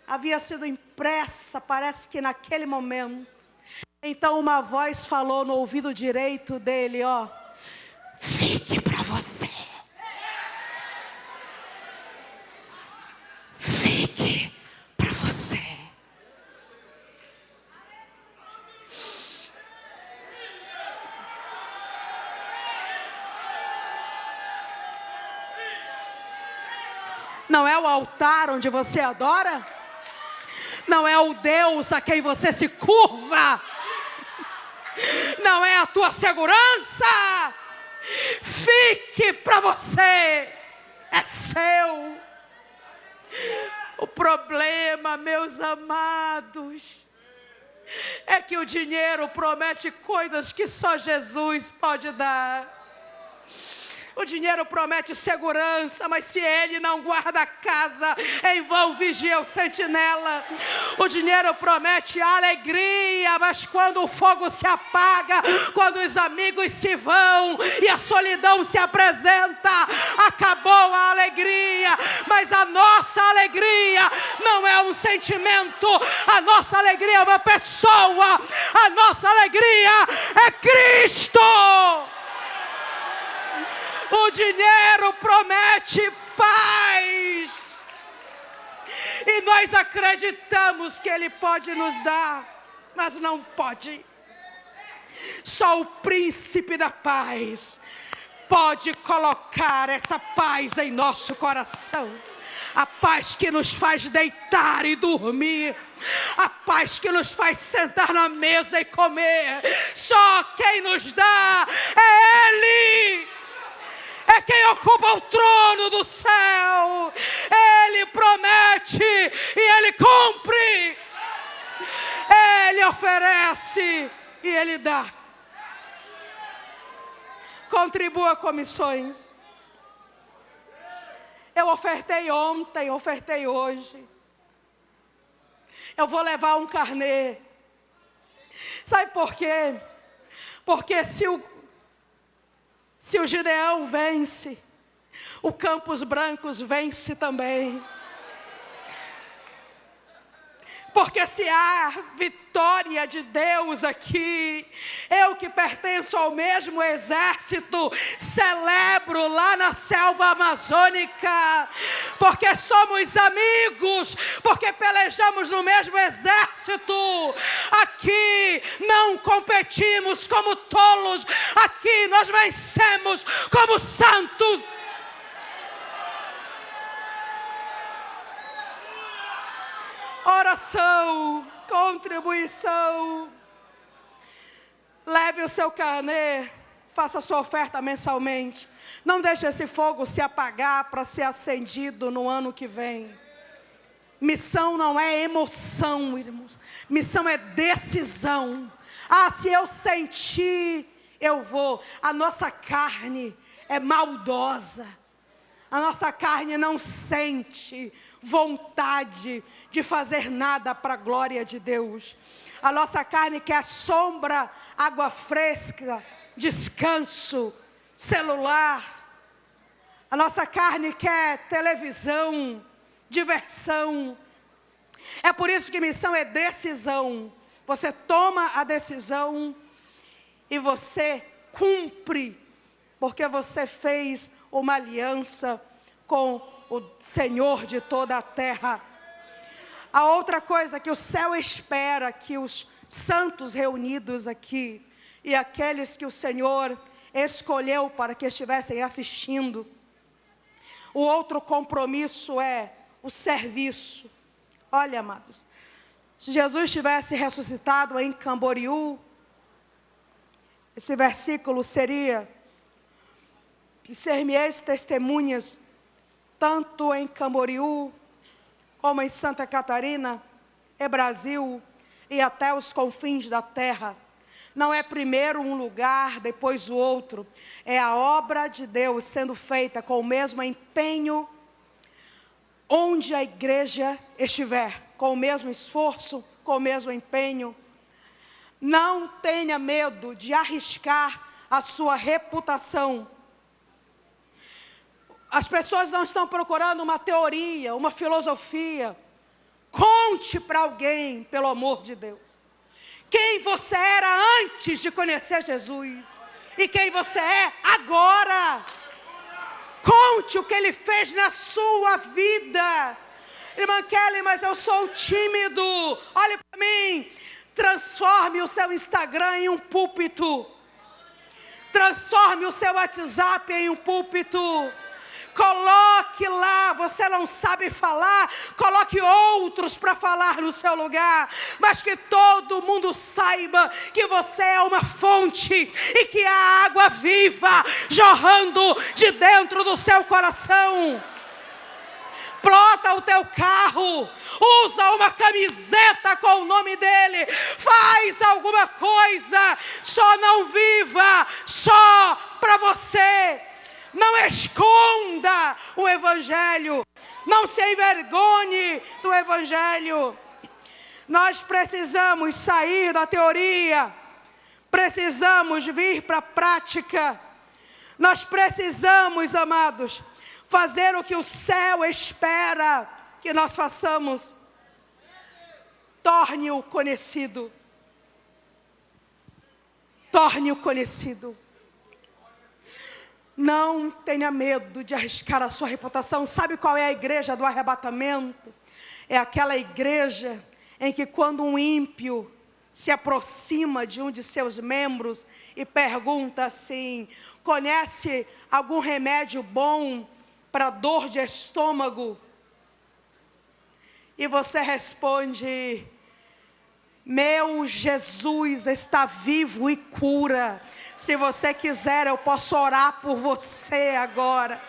havia sido impressa, parece que naquele momento. Então uma voz falou no ouvido direito dele, ó, fique para você. Fique para você. Não é o altar onde você adora? Não é o Deus a quem você se curva? Não é a tua segurança? Fique para você, é seu. O problema, meus amados, é que o dinheiro promete coisas que só Jesus pode dar. O dinheiro promete segurança, mas se ele não guarda a casa, em vão vigia o sentinela. O dinheiro promete alegria, mas quando o fogo se apaga, quando os amigos se vão e a solidão se apresenta, acabou a alegria. Mas a nossa alegria não é um sentimento, a nossa alegria é uma pessoa, a nossa alegria é Cristo. O dinheiro promete paz. E nós acreditamos que Ele pode nos dar, mas não pode. Só o príncipe da paz pode colocar essa paz em nosso coração. A paz que nos faz deitar e dormir. A paz que nos faz sentar na mesa e comer. Só quem nos dá é Ele. É quem ocupa o trono do céu. Ele promete e Ele cumpre. Ele oferece e Ele dá. Contribua com missões. Eu ofertei ontem, ofertei hoje. Eu vou levar um carnê. Sabe por quê? Porque se o Gideão vence, o Campos Brancos vence também. Porque se há vitória de Deus aqui, eu que pertenço ao mesmo exército, celebro lá na selva amazônica, porque somos amigos, porque pelejamos no mesmo exército. Aqui não competimos como tolos, aqui nós vencemos como santos. Oração, contribuição. Leve o seu carnê, faça a sua oferta mensalmente. Não deixe esse fogo se apagar para ser acendido no ano que vem. Missão não é emoção, irmãos. Missão é decisão. Se eu sentir, eu vou. A nossa carne é maldosa. A nossa carne não sente vontade de fazer nada para a glória de Deus. A nossa carne quer sombra, água fresca, descanso, celular. A nossa carne quer televisão, diversão. É por isso que missão é decisão. Você toma a decisão e você cumpre, porque você fez uma aliança com o Senhor de toda a terra. A outra coisa que o céu espera, que os santos reunidos aqui, e aqueles que o Senhor escolheu para que estivessem assistindo, o outro compromisso é o serviço. Olha, amados, se Jesus tivesse ressuscitado em Camboriú, esse versículo seria: que ser-me-eis testemunhas, tanto em Camboriú, como em Santa Catarina, e Brasil, e até os confins da terra. Não é primeiro um lugar, depois o outro. É a obra de Deus sendo feita com o mesmo empenho, onde a igreja estiver, com o mesmo esforço, com o mesmo empenho. Não tenha medo de arriscar a sua reputação. As pessoas não estão procurando uma teoria, uma filosofia. Conte para alguém, pelo amor de Deus, quem você era antes de conhecer Jesus e quem você é agora. Conte o que Ele fez na sua vida. Irmã Kelly, mas eu sou tímido. Olhe para mim. Transforme o seu Instagram em um púlpito. Transforme o seu WhatsApp em um púlpito. Coloque lá, você não sabe falar, coloque outros para falar no seu lugar, mas que todo mundo saiba que você é uma fonte e que há água viva jorrando de dentro do seu coração. Plota o teu carro, usa uma camiseta com o nome dele, faz alguma coisa, só não viva só para você. Não esconda o Evangelho, não se envergonhe do Evangelho. Nós precisamos sair da teoria, precisamos vir para a prática. Nós precisamos, amados, fazer o que o céu espera que nós façamos. Torne-o conhecido. Torne-o conhecido. Não tenha medo de arriscar a sua reputação. Sabe qual é a igreja do arrebatamento? É aquela igreja em que quando um ímpio se aproxima de um de seus membros e pergunta assim: conhece algum remédio bom para dor de estômago? E você responde: meu Jesus está vivo e cura. Se você quiser, eu posso orar por você agora.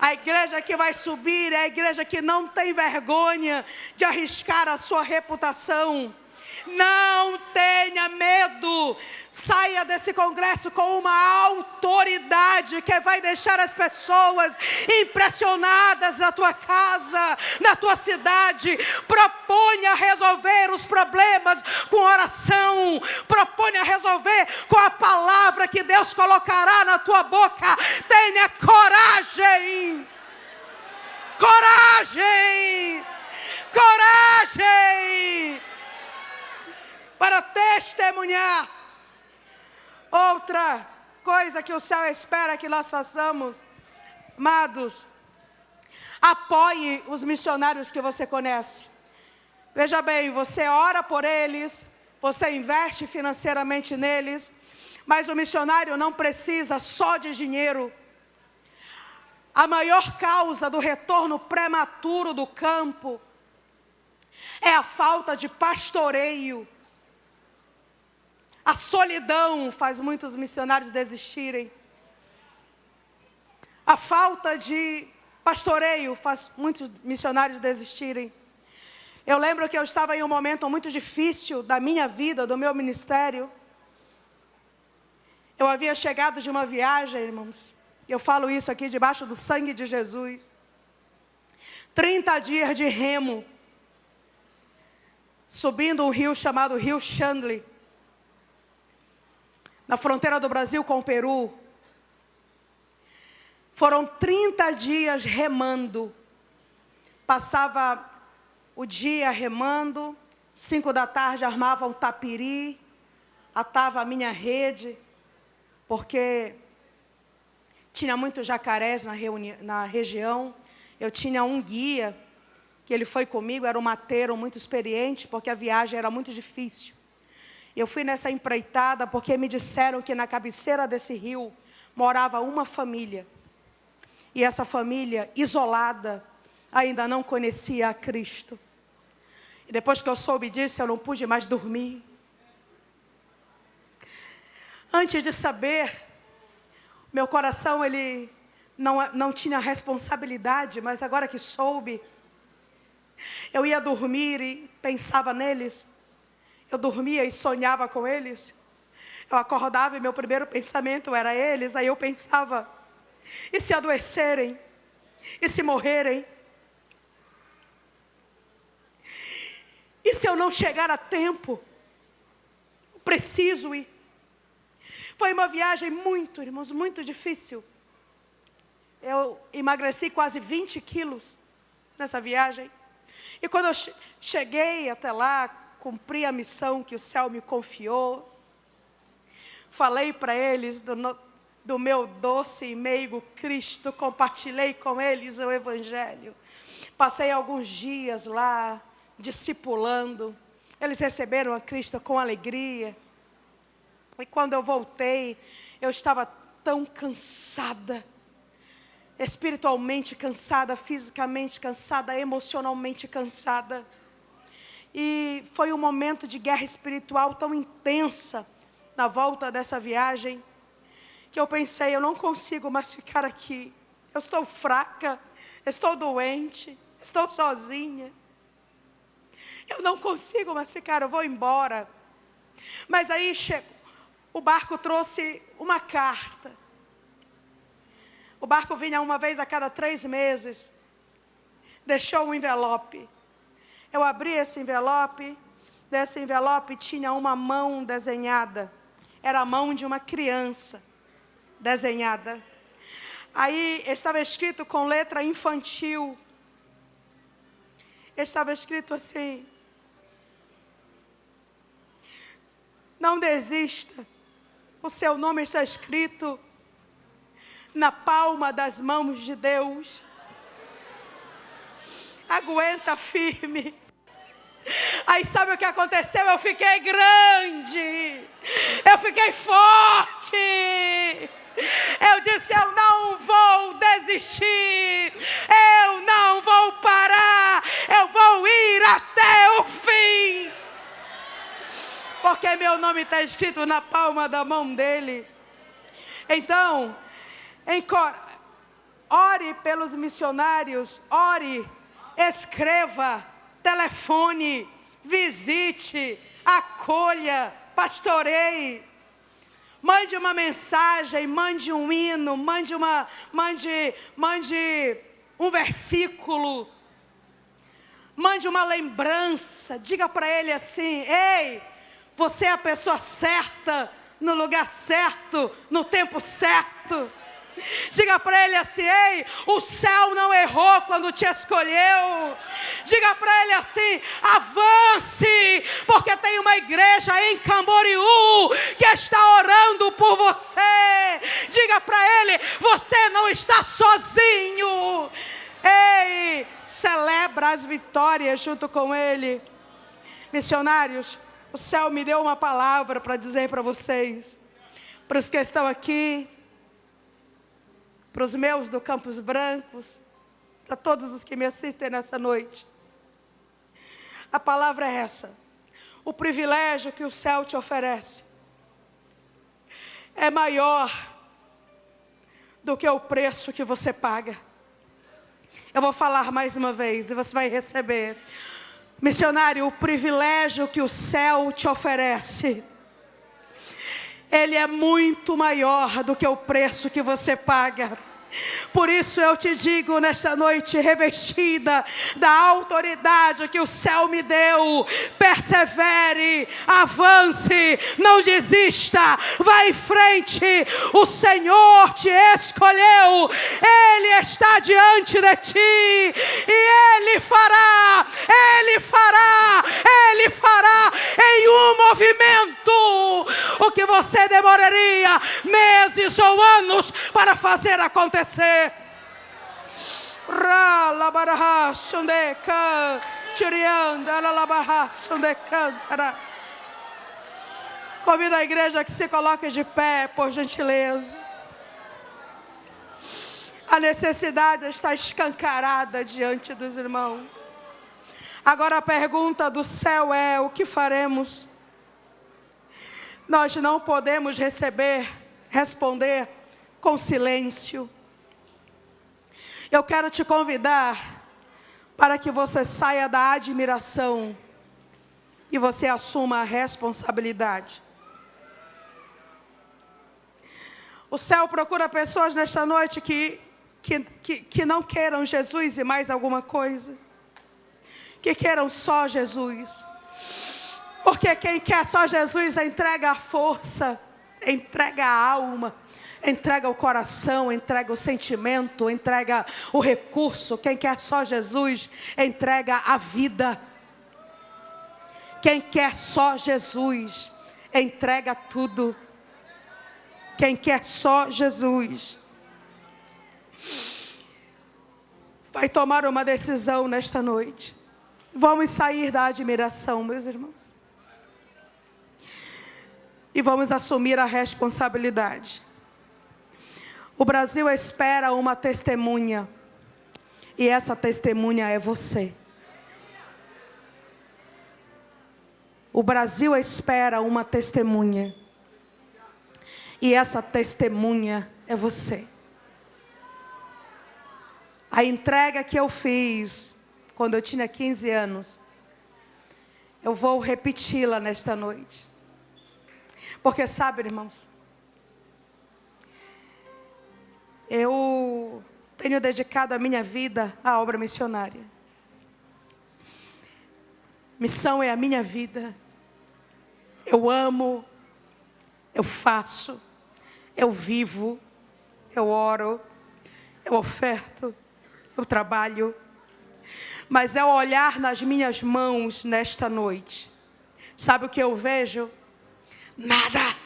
A igreja que vai subir é a igreja que não tem vergonha de arriscar a sua reputação. Não tenha medo. Saia desse congresso com uma autoridade que vai deixar as pessoas impressionadas na tua casa, na tua cidade. Proponha resolver os problemas com oração. Proponha resolver com a palavra que Deus colocará na tua boca. Tenha coragem. Coragem. coragem para testemunhar. Outra coisa que o céu espera que nós façamos, amados, apoie os missionários que você conhece. Veja bem, você ora por eles, você investe financeiramente neles, mas o missionário não precisa só de dinheiro. A maior causa do retorno prematuro do campo é a falta de pastoreio. A solidão faz muitos missionários desistirem. A falta de pastoreio faz muitos missionários desistirem. Eu lembro que eu estava em um momento muito difícil da minha vida, do meu ministério. Eu havia chegado de uma viagem, irmãos. Eu falo isso aqui debaixo do sangue de Jesus. 30 dias de remo, subindo um rio chamado Rio Xangli, na fronteira do Brasil com o Peru. Foram 30 dias remando. Passava o dia remando, 5 da tarde armava um tapiri, atava a minha rede, porque tinha muitos jacarés na região. Eu tinha um guia, que ele foi comigo, era um mateiro muito experiente, porque a viagem era muito difícil. Eu fui nessa empreitada porque me disseram que na cabeceira desse rio morava uma família. E essa família, isolada, ainda não conhecia a Cristo. E depois que eu soube disso, eu não pude mais dormir. Antes de saber, meu coração ele não tinha responsabilidade, mas agora que soube, eu ia dormir e pensava neles. Eu dormia e sonhava com eles. Eu acordava e meu primeiro pensamento era eles. Aí eu pensava, e se adoecerem? E se morrerem? E se eu não chegar a tempo? Eu preciso ir. Foi uma viagem muito, irmãos, muito difícil. Eu emagreci quase 20 quilos nessa viagem. E quando eu cheguei até lá, cumpri a missão que o céu me confiou. Falei para eles do meu doce e meigo Cristo, compartilhei com eles o Evangelho. Passei alguns dias lá, discipulando. Eles receberam a Cristo com alegria. E quando eu voltei, eu estava tão cansada. Espiritualmente cansada, fisicamente cansada, emocionalmente cansada. E foi um momento de guerra espiritual tão intensa na volta dessa viagem, que eu pensei, eu não consigo mais ficar aqui. Eu estou fraca, estou doente, estou sozinha. Eu não consigo mais ficar, eu vou embora. Mas aí o barco trouxe uma carta. O barco vinha uma vez a cada 3 meses. Deixou um envelope. Eu abri esse envelope. Nesse envelope tinha uma mão desenhada. Era a mão de uma criança desenhada. Aí estava escrito com letra infantil. Estava escrito assim: não desista. O seu nome está escrito na palma das mãos de Deus. Aguenta firme. Aí sabe o que aconteceu? Eu fiquei grande. Eu fiquei forte. Eu disse, eu não vou desistir. Eu não vou parar. Eu vou ir até o fim. Porque meu nome está escrito na palma da mão dele. Então, ore pelos missionários, ore, escreva, telefone, visite, acolha, pastoreie. Mande uma mensagem, mande um hino, mande um versículo, mande uma lembrança. Diga para ele assim: ei, você é a pessoa certa, no lugar certo, no tempo certo. Diga para ele assim: ei, o céu não errou quando te escolheu. Diga para ele assim: avance, porque tem uma igreja em Camboriú que está orando por você. Diga para ele: você não está sozinho. Ei, celebra as vitórias junto com ele. Missionários, o céu me deu uma palavra para dizer para vocês, para os que estão aqui, para os meus do Campos Brancos, para todos os que me assistem nessa noite. A palavra é essa: o privilégio que o céu te oferece é maior do que o preço que você paga. Eu vou falar mais uma vez e você vai receber. Missionário, o privilégio que o céu te oferece, ele é muito maior do que o preço que você paga. Por isso eu te digo nesta noite, revestida da autoridade que o céu me deu, persevere, avance, não desista, vá em frente. O Senhor te escolheu, Ele está diante de ti e Ele fará em um movimento o que você demoraria meses ou anos para fazer acontecer. Convido a igreja que se coloque de pé, por gentileza. A necessidade está escancarada diante dos irmãos. Agora a pergunta do céu é: o que faremos? Nós não podemos responder com silêncio. Eu quero te convidar para que você saia da admiração e você assuma a responsabilidade. O céu procura pessoas nesta noite que não queiram Jesus e mais alguma coisa, que queiram só Jesus. Porque quem quer só Jesus entrega a força, entrega a alma, entrega o coração, entrega o sentimento, entrega o recurso. Quem quer só Jesus entrega a vida. Quem quer só Jesus entrega tudo. Quem quer só Jesus vai tomar uma decisão nesta noite. Vamos sair da admiração, meus irmãos, e vamos assumir a responsabilidade. O Brasil espera uma testemunha, e essa testemunha é você. O Brasil espera uma testemunha, e essa testemunha é você. A entrega que eu fiz quando eu tinha 15 anos, eu vou repeti-la nesta noite. Porque sabe, irmãos, eu tenho dedicado a minha vida à obra missionária. Missão é a minha vida. Eu amo, eu faço, eu vivo, eu oro, eu oferto, eu trabalho. Mas ao olhar nas minhas mãos nesta noite, sabe o que eu vejo? Nada.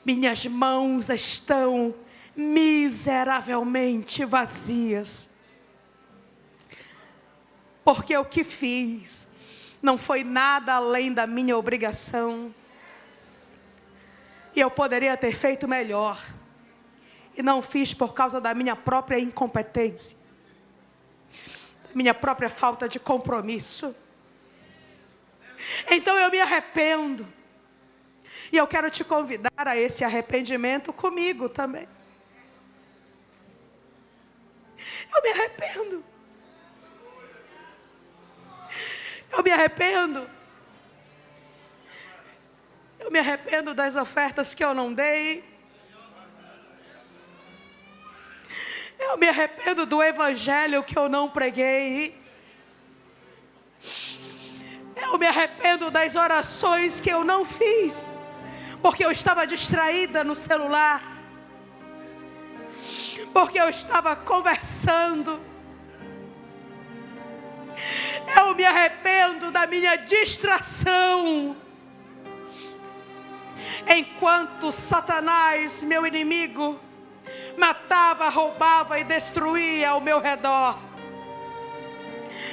Minhas mãos estão miseravelmente vazias. Porque o que fiz não foi nada além da minha obrigação. E eu poderia ter feito melhor. E não fiz por causa da minha própria incompetência. Minha própria falta de compromisso. Então eu me arrependo. E eu quero te convidar a esse arrependimento comigo também. Eu me arrependo. Eu me arrependo. Eu me arrependo das ofertas que eu não dei. Eu me arrependo do evangelho que eu não preguei. Eu me arrependo das orações que eu não fiz. porque eu estava distraída no celular, porque eu estava conversando. Eu me arrependo da minha distração. Enquanto Satanás, meu inimigo, matava, roubava e destruía ao meu redor,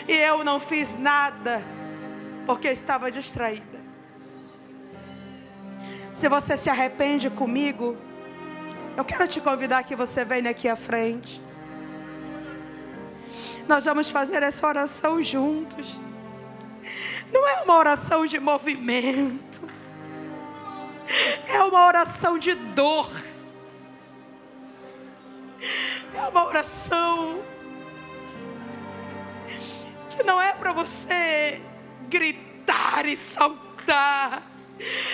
e eu não fiz nada, porque estava distraída. Se você se arrepende comigo, eu quero te convidar que você venha aqui à frente. Nós vamos fazer essa oração juntos. Não é uma oração de movimento, é uma oração de dor. É uma oração que não é para você gritar e saltar,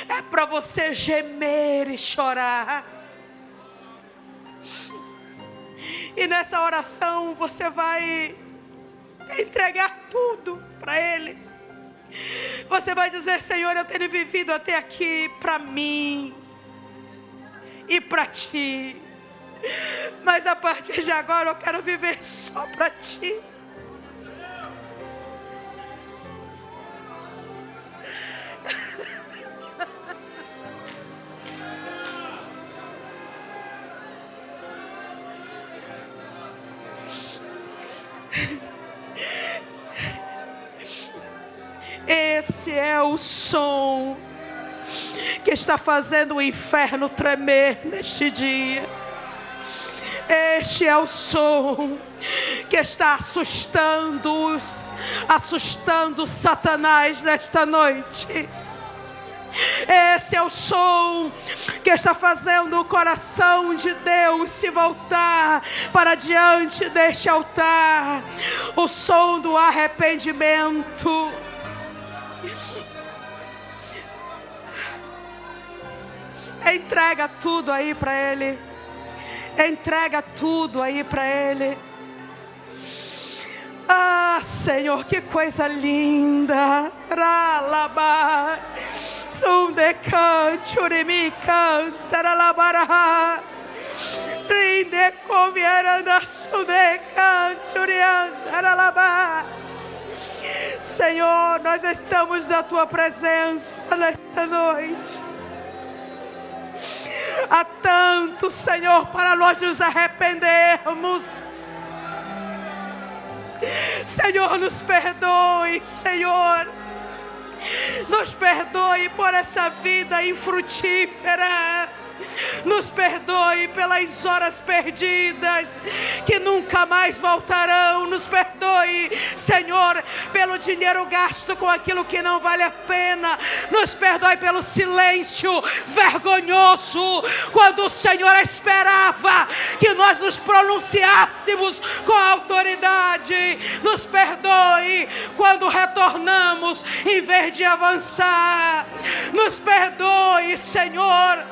é para você gemer e chorar. E nessa oração você vai entregar tudo para Ele. Você vai dizer: Senhor, eu tenho vivido até aqui para mim e para Ti, mas a partir de agora eu quero viver só para Ti. Esse é o som que está fazendo o inferno tremer neste dia. Este é o som que está assustando Satanás nesta noite. Esse é o som que está fazendo o coração de Deus se voltar para diante deste altar. O som do arrependimento. Entrega tudo aí para Ele. Entrega tudo aí para Ele. Ah, Senhor, que coisa linda. Ralaba, sundecan, churimi, cantaralabara, rinde convieranda, sundecan, churiandaralaba. Senhor, nós estamos na Tua presença nesta noite. Há tanto, Senhor, para nós nos arrependermos. Senhor, nos perdoe, Senhor. Nos perdoe por essa vida infrutífera. Nos perdoe pelas horas perdidas que nunca mais voltarão. Nos perdoe, Senhor, pelo dinheiro gasto com aquilo que não vale a pena. Nos perdoe pelo silêncio vergonhoso, quando o Senhor esperava que nós nos pronunciássemos com autoridade. Nos perdoe quando retornamos em vez de avançar. Nos perdoe, Senhor.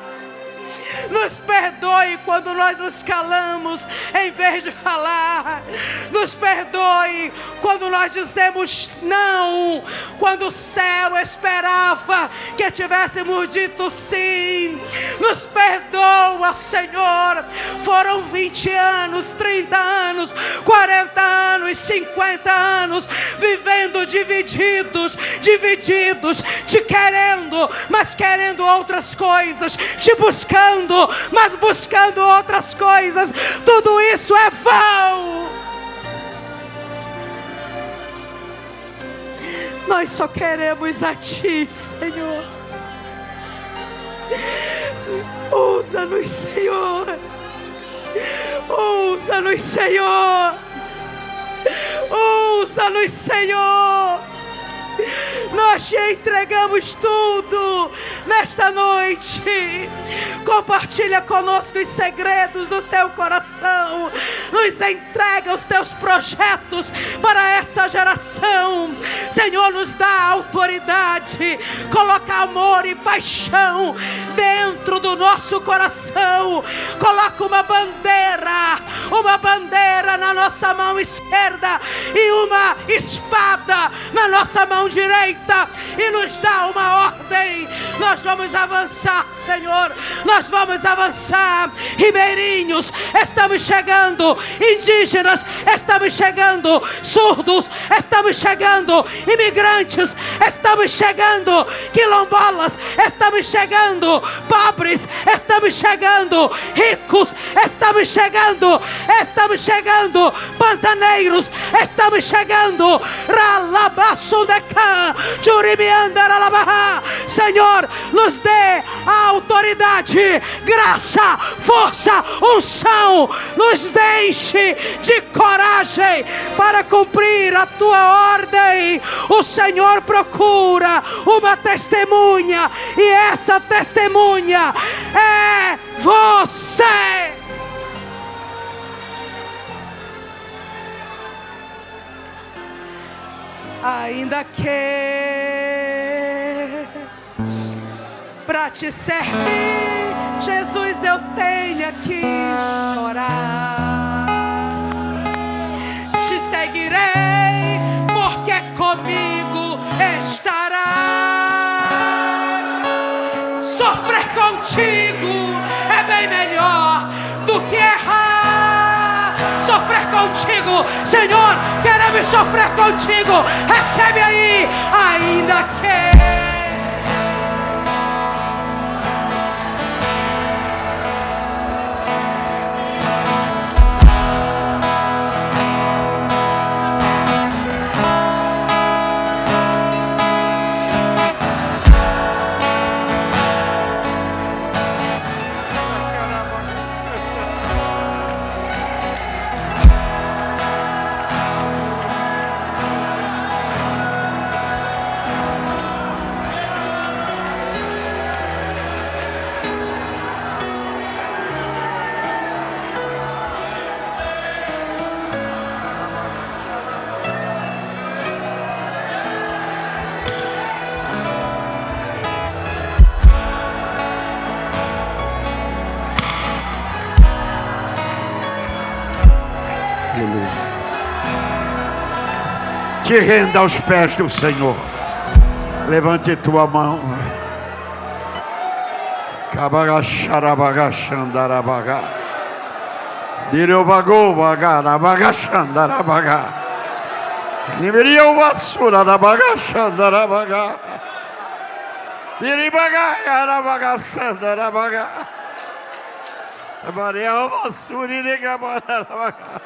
Nos perdoe quando nós nos calamos em vez de falar. Nos perdoe quando nós dizemos não, quando o céu esperava que tivéssemos dito sim. Nos perdoa, Senhor. Foram 20 anos, 30 anos, 40 anos, 50 anos vivendo divididos, te querendo, mas querendo outras coisas, te buscando, mas buscando outras coisas. Tudo isso é vão. Nós só queremos a Ti, Senhor. Usa-nos, Senhor. Usa-nos, Senhor. Usa-nos, Senhor. Nós te entregamos tudo nesta noite. Compartilha conosco os segredos do Teu coração. Nos entrega os Teus projetos para essa geração. Senhor, nos dá autoridade. Coloca amor e paixão dentro do nosso coração. Coloca uma bandeira na nossa mão esquerda e uma espada na nossa mão direita, e nos dá uma ordem. Nós vamos avançar, Senhor. Nós vamos avançar. Ribeirinhos, estamos chegando. Indígenas, estamos chegando. Surdos, estamos chegando. Imigrantes, estamos chegando. Quilombolas, estamos chegando. Pobres, estamos chegando. Ricos, estamos chegando. Estamos chegando. Pantaneiros, estamos chegando. Ralabassundecã, Jurimiandaralabarra. Senhor, nos dê a autoridade, graça, força, unção. Nos deixe de coragem para cumprir a tua ordem. O Senhor procura uma testemunha, e essa testemunha é você. Ainda que para te servir, Jesus, eu tenha que chorar. Te seguirei, porque comigo estará. Sofrer contigo é bem melhor do que errar. Sofrer contigo, Senhor, queremos sofrer contigo. Recebe aí, ainda que. Te renda aos pés do Senhor. Levante tua mão. Kabagacharabagachandarabaga. Diriovagovagarabagashandarabaga. Nibiriovassurarabagachandarabaga. Diribagayarabagassandarabaga. Bariovassuririgabarabaga.